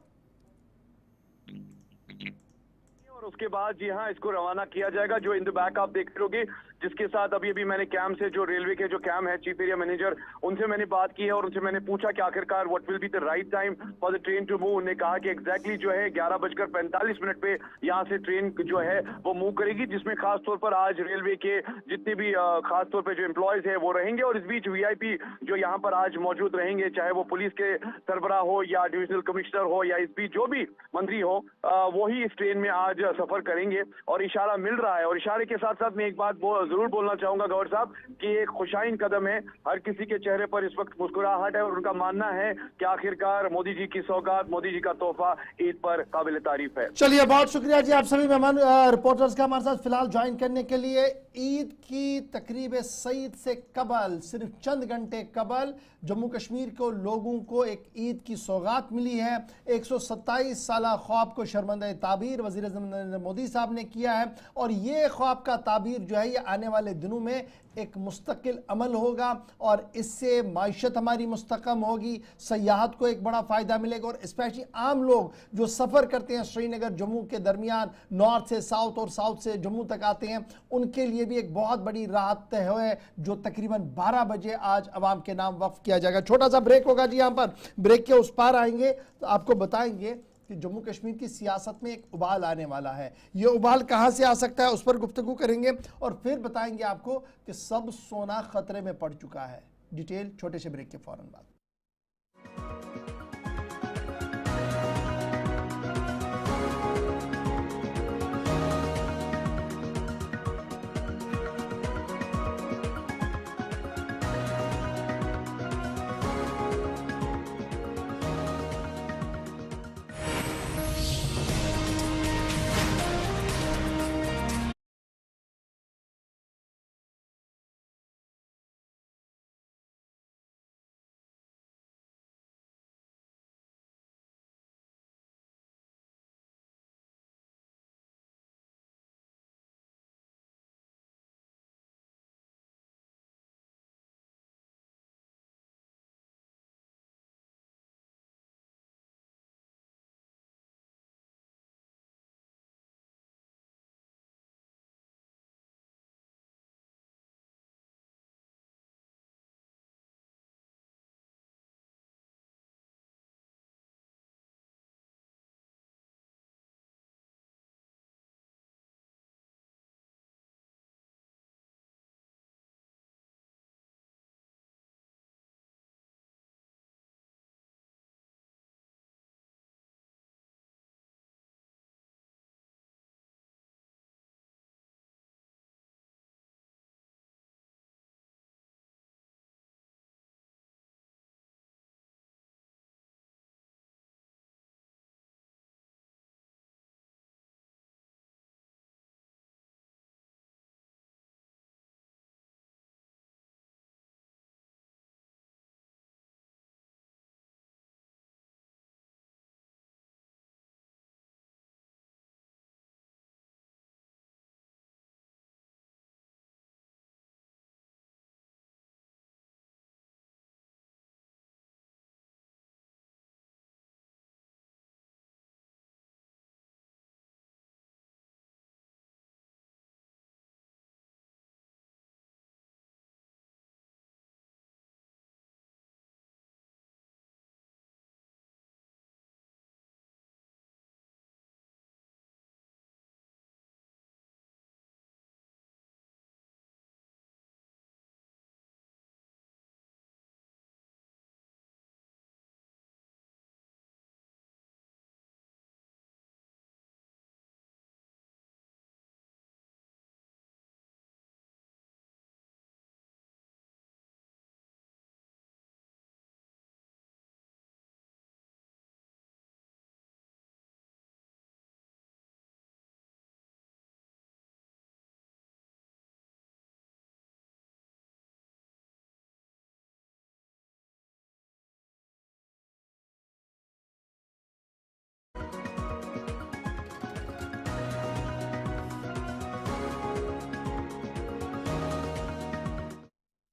और उसके बाद जी हाँ, इसको रवाना किया जाएगा। जो इन द बैक आप देख रहे होगे, जिसके साथ अभी मैंने कैम से, जो रेलवे के जो कैम है, चीफ एरिया मैनेजर, उनसे मैंने बात की है और उनसे मैंने पूछा कि आखिरकार what will be the right time for the train to move. उन्होंने कहा कि एग्जैक्टली जो है 11:45 पे यहाँ से ट्रेन जो है वो मूव करेगी, जिसमें खासतौर पर आज रेलवे के जितने भी खासतौर पर जो एम्प्लॉयज है वो रहेंगे और इस बीच वीआईपी जो यहाँ पर आज मौजूद रहेंगे, चाहे वो पुलिस के सरबराह हो या डिविजनल कमिश्नर हो या इस बीच जो भी मंत्री हो, वो ही इस ट्रेन में आज सफर करेंगे और इशारा मिल रहा है। और इशारे के साथ साथ मैं एक बात जरूर बोलना चाहूंगा गौर साहब कि एक खुशाइन कदम है, हर किसी के चेहरे पर इस वक्त मुस्कुराहट है और उनका मानना है कि आखिरकार मोदी जी की सौगात, मोदी जी का तोहफा ईद पर काबिल तारीफ है। चलिए, बहुत शुक्रिया जी आप सभी मेहमान रिपोर्टर्स का हमारे साथ फिलहाल ज्वाइन करने के लिए। ईद की तकरीब सईद से कबल, सिर्फ चंद घंटे कबल, जम्मू कश्मीर को लोगों को एक ईद की सौगात मिली है। 127 साल ख्वाब को शर्मंदा ताबीर वज़ीर आज़म नरेंद्र मोदी साहब ने किया है और ये ख्वाब का ताबीर जो है ये आने वाले दिनों में एक मुस्तकिल अमल होगा और इससे माइशत हमारी मुस्तकम होगी, सयाहत को एक बड़ा फ़ायदा मिलेगा और स्पेशली आम लोग जो सफ़र करते हैं श्रीनगर जम्मू के दरमियान, नॉर्थ से साउथ और साउथ से जम्मू तक आते हैं, उनके लिए भी एक बहुत बड़ी राहत तय है जो तकरीबन 12 बजे आज अवाम के नाम वक्फ किया जाएगा। छोटा सा ब्रेक होगा जी, यहाँ पर ब्रेक के उस पार आएंगे तो आपको बताएंगे कि जम्मू कश्मीर की सियासत में एक उबाल आने वाला है। ये उबाल कहाँ से आ सकता है उस पर गुफ्तगू करेंगे और फिर बताएंगे आपको कि सब सोना खतरे में पड़ चुका है। डिटेल छोटे से ब्रेक के फौरन बाद।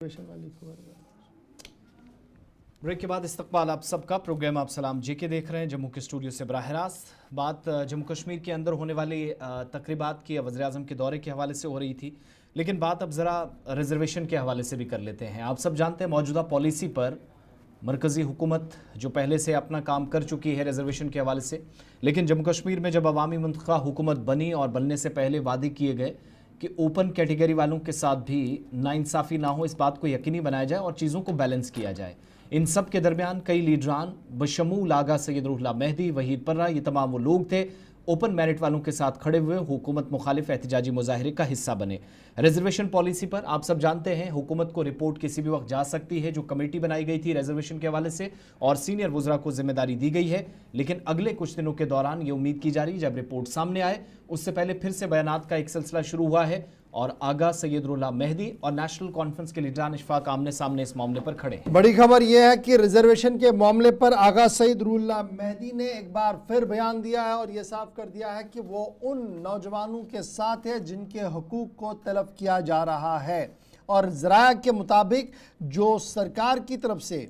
रिजर्वेशन वाली खबर। ब्रेक के बाद इस्तकबाल आप सबका। प्रोग्राम आप सलाम जेके देख रहे हैं जम्मू के स्टूडियो से बराह रास्त। बात जम्मू कश्मीर के अंदर होने वाली तकरीबात की, वज़ीर आज़म के दौरे के हवाले से हो रही थी, लेकिन बात अब ज़रा रिजर्वेशन के हवाले से भी कर लेते हैं। आप सब जानते हैं मौजूदा पॉलिसी पर मरकज़ी हुकूमत जो पहले से अपना काम कर चुकी है रिजर्वेशन के हवाले से, लेकिन जम्मू कश्मीर में जब अवामी मुंतखब हुकूमत बनी और बनने से पहले वादे किए गए कि ओपन कैटेगरी वालों के साथ भी नाइंसाफ़ी ना हो, इस बात को यकीनी बनाया जाए और चीज़ों को बैलेंस किया जाए। इन सब के दरमियान कई लीडरान बशमूल आगा सैयद रुहुल्लाह मेहदी, वहीद पर्रा, ये तमाम वो लोग थे ओपन मेरिट वालों के साथ खड़े हुए हुकूमत मुखालिफ एहतजाजी मुजाहरे का हिस्सा बने। रिजर्वेशन पॉलिसी पर आप सब जानते हैं हुकूमत को रिपोर्ट किसी भी वक्त जा सकती है, जो कमेटी बनाई गई थी रिजर्वेशन के हवाले से और सीनियर वज़रा को जिम्मेदारी दी गई है। लेकिन अगले कुछ दिनों के दौरान ये उम्मीद की जा रही है जब रिपोर्ट सामने आए, उससे पहले फिर से बयानात का एक सिलसिला शुरू हुआ है और आगा सैयद रुहुल्लाह मेहदी और नेशनल कॉन्फ्रेंस के लीडरान इशफाक आमने सामने इस मामले पर खड़े हैं। बड़ी खबर यह है कि रिजर्वेशन के मामले पर आगा सैयद रुहुल्लाह मेहदी ने एक बार फिर बयान दिया है और यह साफ कर दिया है कि वो उन नौजवानों के साथ है जिनके हुकूक को तलब किया जा रहा है। और ज़राया के मुताबिक जो सरकार की तरफ से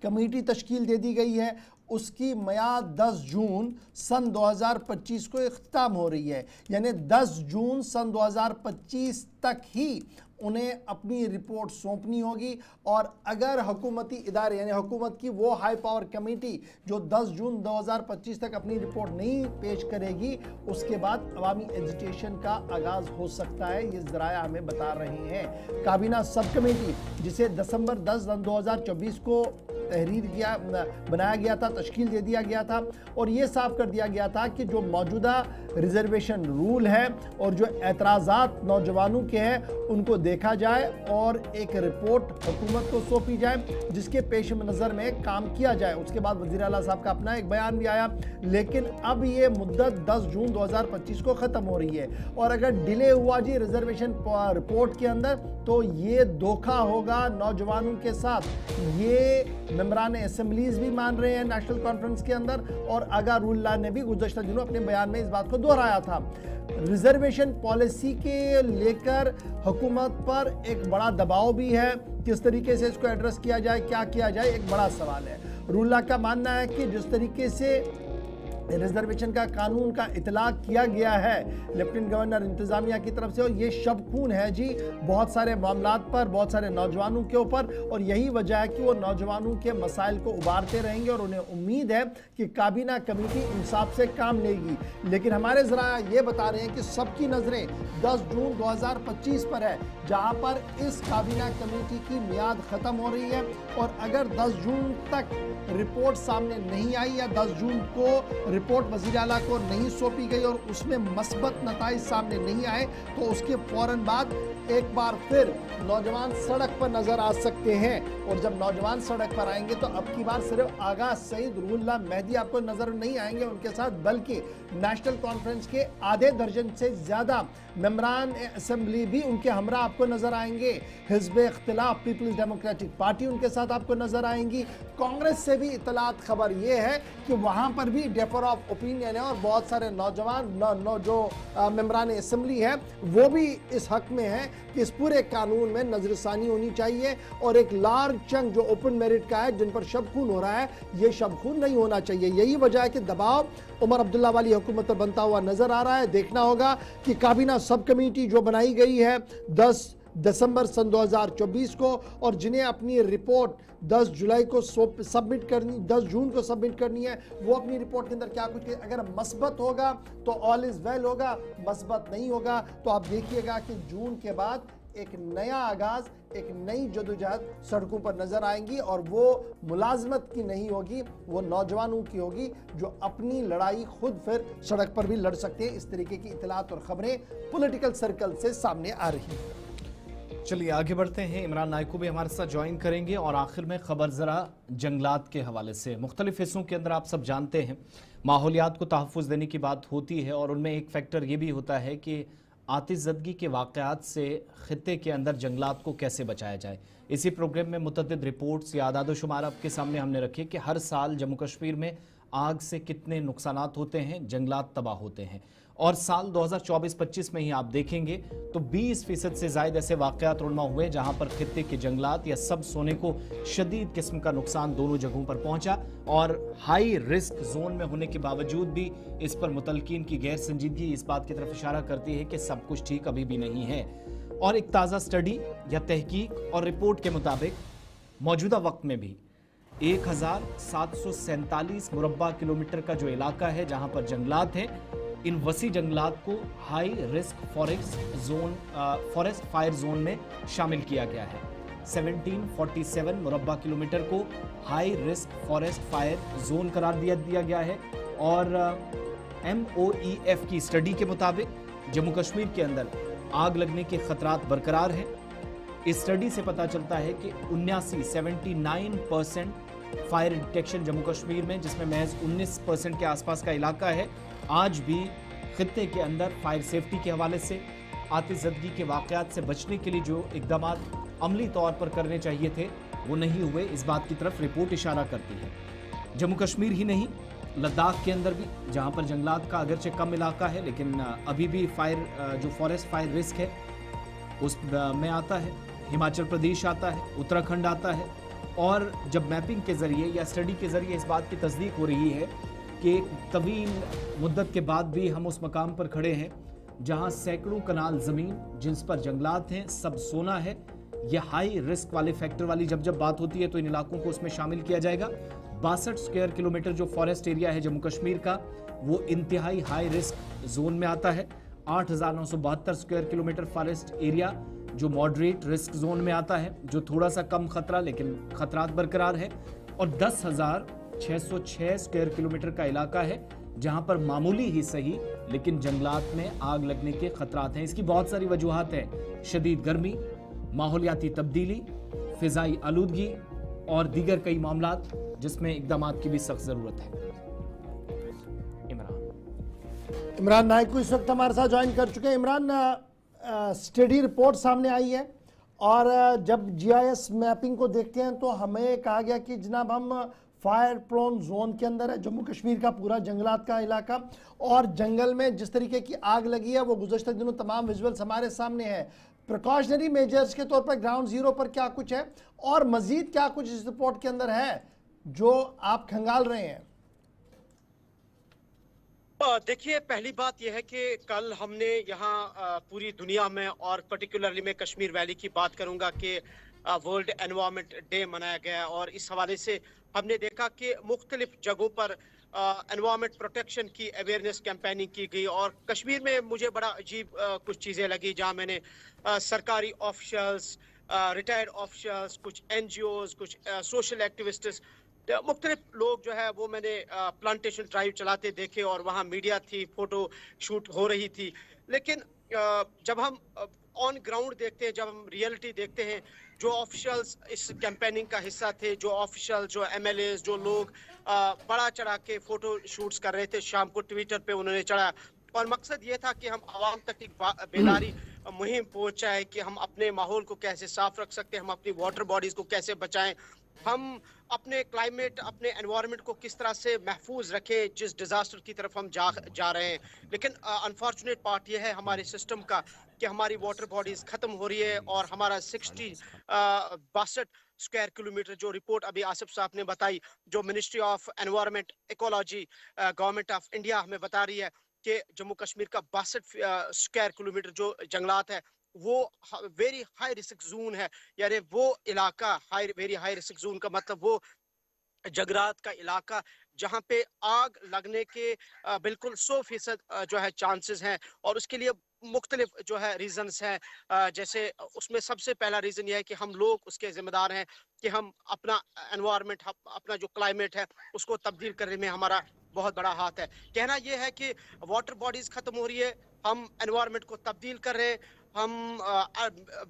कमेटी तश्कील दे दी गई है उसकी मियाद 10 जून सन 2025 को इख्तिताम हो रही है, यानी 10 जून सन 2025 तक ही उन्हें अपनी रिपोर्ट सौंपनी होगी। और अगर हुकूमती इदारे यानी हुकूमत की वो हाई पावर कमेटी जो 10 जून 2025 तक अपनी रिपोर्ट नहीं पेश करेगी, उसके बाद अवामी एजिटेशन का आगाज़ हो सकता है, ये ज़राया हमें बता रहे हैं। काबीना सब कमेटी जिसे दिसंबर 10 2024 को तहरीर किया बनाया गया था, तश्कील दे दिया गया था और ये साफ कर दिया गया था कि जो मौजूदा रिजर्वेशन रूल है और जो एतराज़ात नौजवानों के हैं उनको देखा जाए और एक रिपोर्ट हुकूमत को सौंपी जाए जिसके पेश नज़र में काम किया जाए। उसके बाद वज़ीर आला साहब का अपना एक बयान भी आया, लेकिन अब ये मुद्दत 10 जून 2025 को ख़त्म हो रही है और अगर डिले हुआ जी रिजर्वेशन रिपोर्ट के अंदर तो ये धोखा होगा नौजवानों के साथ। ये मेंबरान असेंबलीज भी मान रहे हैं नेशनल कॉन्फ्रेंस के अंदर और आगा रुहुल्लाह ने भी गुज़श्ता दिनों अपने बयान में इस बात को दोहराया था। रिजर्वेशन पॉलिसी के लेकर हुकूमत पर एक बड़ा दबाव भी है, किस तरीके से इसको एड्रेस किया जाए, क्या किया जाए, एक बड़ा सवाल है। रुहुल्लाह का मानना है कि जिस तरीके से रिजर्वेशन का कानून का इतलाक किया गया है लेफ्टिनेंट गवर्नर इंतजामिया की तरफ से और ये शब खून है जी बहुत सारे मामलात पर, बहुत सारे नौजवानों के ऊपर और यही वजह है कि वो नौजवानों के मसाइल को उबारते रहेंगे और उन्हें उम्मीद है कि काबीना कमेटी इंसाफ से काम लेगी। लेकिन हमारे ज़रा ये बता रहे हैं कि सबकी नज़रें 10 जून 2025 पर है, जहाँ पर इस काबीना कमेटी की मियाद ख़त्म हो रही है और अगर 10 जून तक रिपोर्ट सामने नहीं आई या 10 जून को रिपोर्ट वज़ीर आला को नहीं सौंपी गई और उसमें मस्बत नताइज सामने नहीं आए तो उसके फौरन बाद एक बार फिर नौजवान सड़क पर नजर आ सकते हैं। और जब नौजवान सड़क पर आएंगे तो अब की बार सिर्फ आगा सैयद रुहुल्लाह मेहदी आपको नजर नहीं आएंगे उनके साथ, बल्कि नेशनल कॉन्फ्रेंस के आधे दर्जन से ज्यादा मेंबरान असेंबली भी उनके हमरा आपको नजर आएंगे। हिज़्ब इख्तिलाफ पीपल्स डेमोक्रेटिक पार्टी उनके साथ आपको नजर आएंगी। कांग्रेस से भी इतलात खबर ये है कि वहां पर भी डेफर ऑफ ओपिनियन है और बहुत सारे नौजवान जो मेंबरान असेंबली है वो भी इस हक में है कि इस पूरे कानून में नजरसानी होनी चाहिए और एक लार्ज चंक जो ओपन मेरिट का है जिन पर शबखून हो रहा है ये शबखून नहीं होना चाहिए। यही वजह है कि दबाव उमर अब्दुल्ला वाली हुकूमत पर बनता हुआ नजर आ रहा है। देखना होगा कि काबीना सब कमेटी जो बनाई गई है 10 दिसंबर सन 2024 को और जिन्हें अपनी रिपोर्ट 10 जुलाई को सबमिट करनी 10 जून को सबमिट करनी है, वो अपनी रिपोर्ट के अंदर क्या कुछ अगर मस्बत होगा तो ऑल इज वेल होगा, मस्बत नहीं होगा तो आप देखिएगा कि जून के बाद एक नया आगाज, एक नई जदोजहद सड़कों पर नजर आएंगी और वो मुलाजमत की नहीं होगी, वो नौजवानों की होगी जो अपनी लड़ाई खुद फिर सड़क पर भी लड़ सकते हैं। इस तरीके की इतलात और खबरें पॉलिटिकल सर्कल से सामने आ रही हैं। चलिए आगे बढ़ते हैं। इमरान नायकू भी हमारे साथ ज्वाइन करेंगे और आखिर में खबर ज़रा जंगलात के हवाले से। मुख्तलिफ हिस्सों के अंदर आप सब जानते हैं माहौलियात को तहफ़्फ़ुज़ देने की बात होती है और उनमें एक फैक्टर ये भी होता है कि आतिशज़दगी के वाक़यात से ख़ित्ते के अंदर जंगलात को कैसे बचाया जाए। इसी प्रोग्राम में मुतअद्दिद रिपोर्ट्स या आदाद शुमार आपके सामने हमने रखे कि हर साल जम्मू कश्मीर में आग से कितने नुकसानात होते हैं, जंगलात तबाह होते हैं और साल 2024-25 में ही आप देखेंगे तो 20% से ज्यादा ऐसे वाकयात रुनमा हुए जहां पर खित्ते के जंगलात या सब सोने को शदीद किस्म का नुकसान दोनों जगहों पर पहुंचा, और हाई रिस्क जोन में होने के बावजूद भी इस पर मुतलकीन की गैर संजीदगी इस बात की तरफ इशारा करती है कि सब कुछ ठीक अभी भी नहीं है। और एक ताज़ा स्टडी या तहकीक और रिपोर्ट के मुताबिक मौजूदा वक्त में भी 1747 मुरब्बा किलोमीटर का जो इलाका है जहां पर जंगलात हैं, इन वसी जंगलात को high risk forest fire zone में शामिल किया गया है। 1747 मुरब्बा किलोमीटर को high risk forest fire zone करार दिया गया है। और MOEF की स्टडी के मुताबिक जम्मू कश्मीर के अंदर आग लगने के खतरात बरकरार हैं। इस स्टडी से पता चलता है कि 79% फायर डिटेक्शन जम्मू कश्मीर में, जिसमें महज 19% के आसपास का इलाका है, आज भी खित्ते के अंदर फायर सेफ्टी के हवाले से आतिशज़दगी के वाक़यात से बचने के लिए जो इक़दाम अमली तौर पर करने चाहिए थे वो नहीं हुए। इस बात की तरफ रिपोर्ट इशारा करती है। जम्मू कश्मीर ही नहीं, लद्दाख के अंदर भी जहां पर जंगलात का अगरचे कम इलाका है लेकिन अभी भी जो फॉरेस्ट फायर रिस्क है उस में आता है। हिमाचल प्रदेश आता है, उत्तराखंड आता है। और जब मैपिंग के ज़रिए या स्टडी के ज़रिए इस बात की तस्दीक हो रही है कि तवील मुद्दत के बाद भी हम उस मकाम पर खड़े हैं जहां सैकड़ों कनाल ज़मीन जिस पर जंगलात हैं, सब सोना है। यह हाई रिस्क वाले फैक्टर वाली जब बात होती है तो इन इलाकों को उसमें शामिल किया जाएगा। 62 स्क्वायर किलोमीटर जो फॉरेस्ट एरिया है जम्मू कश्मीर का, वो इंतहाई हाई रिस्क जोन में आता है। 8,972 स्क्वायर किलोमीटर फॉरेस्ट एरिया जो मॉडरेट रिस्क जोन में आता है, जो थोड़ा सा कम खतरा लेकिन खतरात बरकरार है। और 10,606 स्क्वायर किलोमीटर का इलाका है जहां पर मामूली ही सही लेकिन जंगलात में आग लगने के खतरात हैं। इसकी बहुत सारी वजूहात हैं, शदीद गर्मी, माहौलियाती तब्दीली, फिजाई आलूदगी और दीगर कई मामलात जिसमें इक़दामात की भी सख्त ज़रूरत है। इमरान नायक को इस वक्त हमारे साथ ज्वाइन कर चुके हैं। इमरान, स्टडी रिपोर्ट सामने आई है और जब GIS मैपिंग को देखते हैं तो हमें कहा गया कि जनाब हम फायर प्रोन जोन के अंदर है, जम्मू कश्मीर का पूरा जंगलात का इलाका, और जंगल में जिस तरीके की आग लगी है वो गुज़श्ता दिनों तमाम विजुअल्स हमारे सामने है। प्रिकॉशनरी मेजर्स के तौर पर ग्राउंड जीरो पर क्या कुछ है और मजीद क्या कुछ इस रिपोर्ट के अंदर है जो आप खंगाल रहे हैं? देखिए, पहली बात यह है कि कल हमने यहाँ पूरी दुनिया में और पर्टिकुलरली मैं कश्मीर वैली की बात करूंगा कि वर्ल्ड एनवायरनमेंट डे मनाया गया और इस हवाले से हमने देखा कि मुख्तलिफ जगहों पर एनवायरनमेंट प्रोटेक्शन की अवेयरनेस कैंपेनिंग की गई। और कश्मीर में मुझे बड़ा अजीब कुछ चीज़ें लगी जहाँ मैंने सरकारी ऑफिशियल्स, रिटायर्ड ऑफिशियल्स, कुछ NGOs, कुछ सोशल एक्टिविस्ट्स, मुख्तलिफ लोग जो है वो मैंने प्लांटेशन ड्राइव चलाते देखे और वहाँ मीडिया थी, फोटो शूट हो रही थी। लेकिन जब हम ऑन ग्राउंड देखते हैं, जब हम रियलिटी देखते हैं, जो ऑफिशियल्स इस कैंपेनिंग का हिस्सा थे, जो ऑफिशियल, जो MLAs, जो लोग बड़ा चढ़ा के फोटो शूट्स कर रहे थे, शाम को ट्विटर पे उन्होंने चढ़ा और मकसद ये था कि हम आवाम तक एक बेदारी मुहिम पहुंचाए कि हम अपने माहौल को कैसे साफ रख सकते हैं, हम अपनी वाटर बॉडीज को कैसे बचाएं, हम अपने क्लाइमेट, अपने एनवायरनमेंट को किस तरह से महफूज रखें जिस डिजास्टर की तरफ हम जा रहे हैं। लेकिन अनफॉर्चुनेट पार्ट ये है हमारे सिस्टम का कि हमारी वाटर बॉडीज खत्म हो रही है और हमारा 62 स्क्वायर किलोमीटर जो रिपोर्ट अभी आसिफ साहब ने बताई, जो ministry of environment ecology government of India हमें बता रही है कि जम्मू कश्मीर का 62 स्क्वायर किलोमीटर जो जंगलात है वो वेरी हाई रिस्क जोन है। यानी वो इलाका वेरी हाई रिस्क जोन का मतलब वो जंगलात का इलाका जहाँ पे आग लगने के बिल्कुल 100% जो है चांसेस हैं। और उसके लिए मुख्तलिफ जो है रीजंस हैं, जैसे उसमें सबसे पहला रीजन यह है कि हम लोग उसके जिम्मेदार हैं कि हम अपना एनवायरनमेंट, अपना जो क्लाइमेट है उसको तब्दील करने में हमारा बहुत बड़ा हाथ है। कहना यह है कि वाटर बॉडीज खत्म हो रही है, हम एनवायरनमेंट को तब्दील कर रहे हैं, हम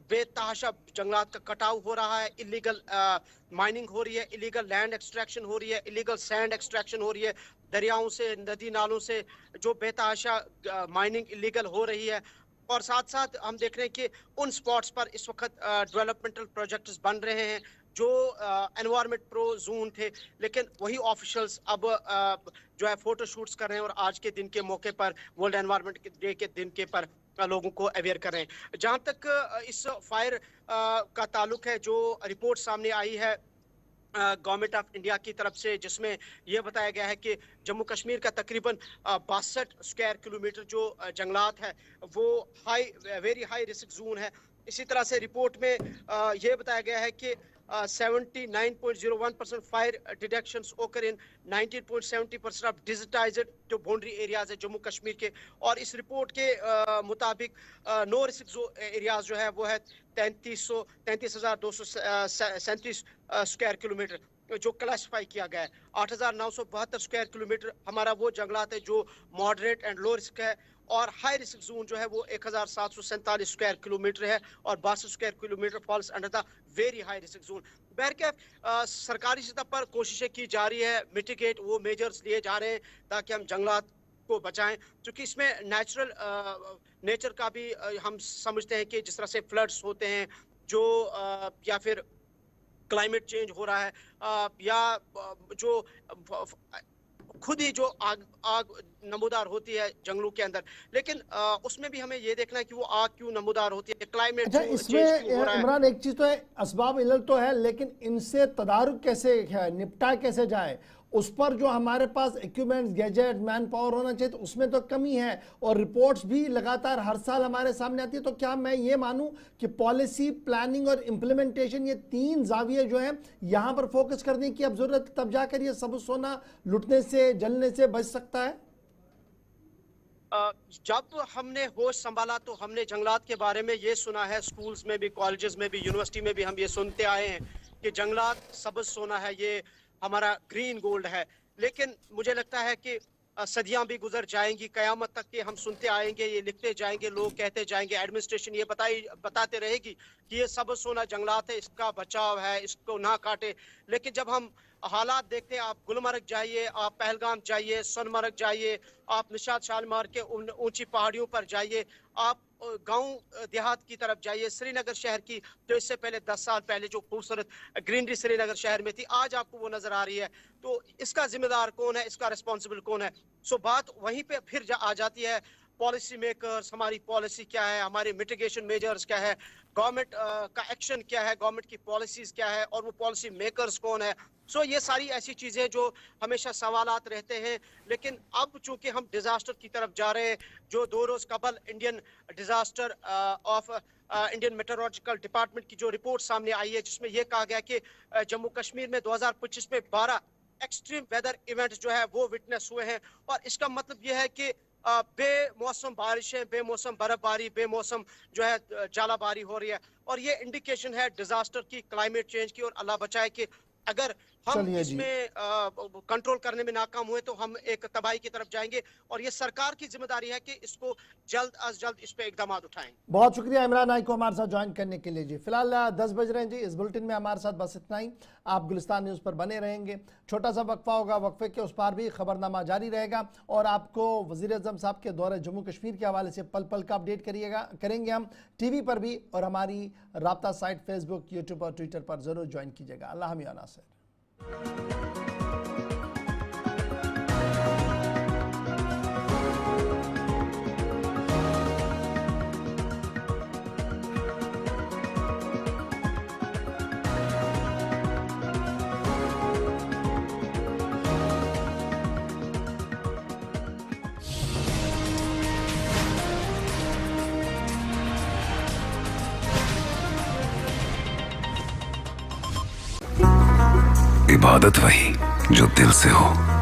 बेतहाशा जंगलात का कटाव हो रहा है, इलीगल माइनिंग हो रही है, इलीगल लैंड एक्सट्रैक्शन हो रही है, इलीगल सैंड एक्सट्रैक्शन हो रही है, दरियाओं से, नदी नालों से जो बेतहाशा माइनिंग इलीगल हो रही है। और साथ साथ हम देख रहे हैं कि उन स्पॉट्स पर इस वक्त डेवलपमेंटल प्रोजेक्ट्स बन रहे हैं जो एनवायरनमेंट प्रो जोन थे, लेकिन वही ऑफिशियल्स अब जो है फोटो शूट्स कर रहे हैं और आज के दिन के मौके पर, वर्ल्ड एनवायरनमेंट डे के दिन के पर लोगों को अवेयर कर रहे हैं। जहां तक इस फायर का ताल्लुक है, जो रिपोर्ट सामने आई है गवर्नमेंट ऑफ इंडिया की तरफ से, जिसमें यह बताया गया है कि जम्मू कश्मीर का तकरीबन 62 स्क्वायर किलोमीटर जो जंगलात है वो वेरी हाई रिस्क जोन है। इसी तरह से रिपोर्ट में यह बताया गया है कि 79.01% फायर डिटेक्शंस ओकर इन 19.70% ऑफ डिजिटाइज्ड जो बाउंड्री एरियाज है जम्मू कश्मीर के। और इस रिपोर्ट के मुताबिक नो रिस्क एरियाज जो है वो है 33,237 स्क्वायर किलोमीटर जो क्लासिफाई किया गया है। 8,972 स्क्वायर किलोमीटर हमारा वो जंगलात है जो मॉडरेट एंड लो रिस्क है, और हाई रिस्क जोन जो है वो 1,747 स्क्वायर किलोमीटर है, और 62 square kilometre falls under the very high risk zone. बहरकैफ सरकारी सतह पर कोशिशें की जा रही है, मिटिगेट वो मेजर्स लिए जा रहे हैं ताकि हम जंगलात को बचाएं, क्योंकि इसमें नेचर का भी हम समझते हैं कि जिस तरह से फ्लड्स होते हैं जो या फिर क्लाइमेट चेंज हो रहा है, या जो खुद ही जो आग नमूदार होती है जंगलों के अंदर, लेकिन उसमें भी हमें ये देखना है कि वो आग क्यों नमूदार होती है, क्लाइमेट अच्छा, इसमें इमरान एक चीज तो है, असबाब इल्लत तो है, लेकिन इनसे तदारुक कैसे है, निपटा कैसे जाए, उस पर जो हमारे पास इक्विपमेंट्स, गैजेट, मैन पावर होना चाहिए, तो उसमें तो कमी है, और रिपोर्ट्स भी लगातार हर साल हमारे सामने आती है। तो क्या मैं ये मानूं कि पॉलिसी, प्लानिंग और इम्प्लीमेंटेशन, ये तीन जाविये जो हैं यहाँ पर फोकस करने की अब जरूरत, तब जाकर ये सब सोना लुटने से, जलने से बच सकता है? जब हमने होश संभाला तो हमने जंगलात के बारे में ये सुना है, स्कूल्स में भी, कॉलेजेस में भी, यूनिवर्सिटी में भी हम ये सुनते आए हैं कि जंगलात सबज सोना है, ये हमारा ग्रीन गोल्ड है। लेकिन मुझे लगता है कि सदियां भी गुजर जाएंगी, कयामत तक के हम सुनते आएंगे, ये लिखते जाएंगे, लोग कहते जाएंगे, एडमिनिस्ट्रेशन ये बताते रहेगी कि ये सबज सोना जंगलात है, इसका बचाव है, इसको ना काटे। लेकिन जब हम हालात देखते हैं, आप गुलमर्ग जाइए, आप पहलगाम जाइए, सोनमर्ग जाइए, आप निशात शालीमार के ऊंची पहाड़ियों पर जाइए, आप गांव देहात की तरफ जाइए, श्रीनगर शहर की जो इससे पहले 10 साल पहले जो खूबसूरत ग्रीनरी श्रीनगर शहर में थी, आज आपको वो नजर आ रही है। तो इसका जिम्मेदार कौन है, इसका रिस्पॉन्सिबल कौन है? सो बात वहीं पे फिर आ जाती है, पॉलिसी मेकर्स, हमारी पॉलिसी क्या है, हमारे मिटिगेशन मेजर्स क्या है, गवर्नमेंट का एक्शन क्या है, गवर्नमेंट की पॉलिसीज क्या है, और वो पॉलिसी मेकर्स कौन है। सो ये सारी ऐसी चीजें जो हमेशा सवालात रहते हैं। लेकिन अब चूंकि हम डिजास्टर की तरफ जा रहे हैं, जो 2 रोज कबल Indian disaster of Indian meteorological department की जो रिपोर्ट सामने आई है, जिसमें यह कहा गया कि जम्मू कश्मीर में 2025 में 12 एक्सट्रीम वेदर इवेंट्स जो है वो विटनेस हुए हैं। और इसका मतलब यह है कि बेमौसम बारिशें, बेमौसम बर्फबारी, बेमौसम जो है जालाबारी हो रही है, और ये इंडिकेशन है डिजास्टर की, क्लाइमेट चेंज की। और अल्लाह बचाए कि अगर हम इसमें कंट्रोल करने में नाकाम हुए तो हम एक तबाही की तरफ जाएंगे, और ये सरकार की जिम्मेदारी है कि इसको जल्द अज जल्द इस पे इकदाम उठाएं। बहुत शुक्रिया इमरान आई को हमारे साथ ज्वाइन करने के लिए जी। फिलहाल 10 बज रहे हैं जी, इस बुलेटिन में हमारे साथ बस इतना ही। आप गुलिस्तान न्यूज़ पर बने रहेंगे, छोटा सा वक्फा होगा, वक्फे के उस पार भी खबरनामा जारी रहेगा, और आपको वज़ीर आज़म साहब के दौरे जम्मू कश्मीर के हवाले से पल पल का अपडेट करेंगे हम टीवी पर भी, और हमारी राब्ता साइट फेसबुक, यूट्यूब और ट्विटर पर ज़रूर ज्वाइन कीजिएगा। अल्लाह हमिया नासिर। इबादत वही जो दिल से हो,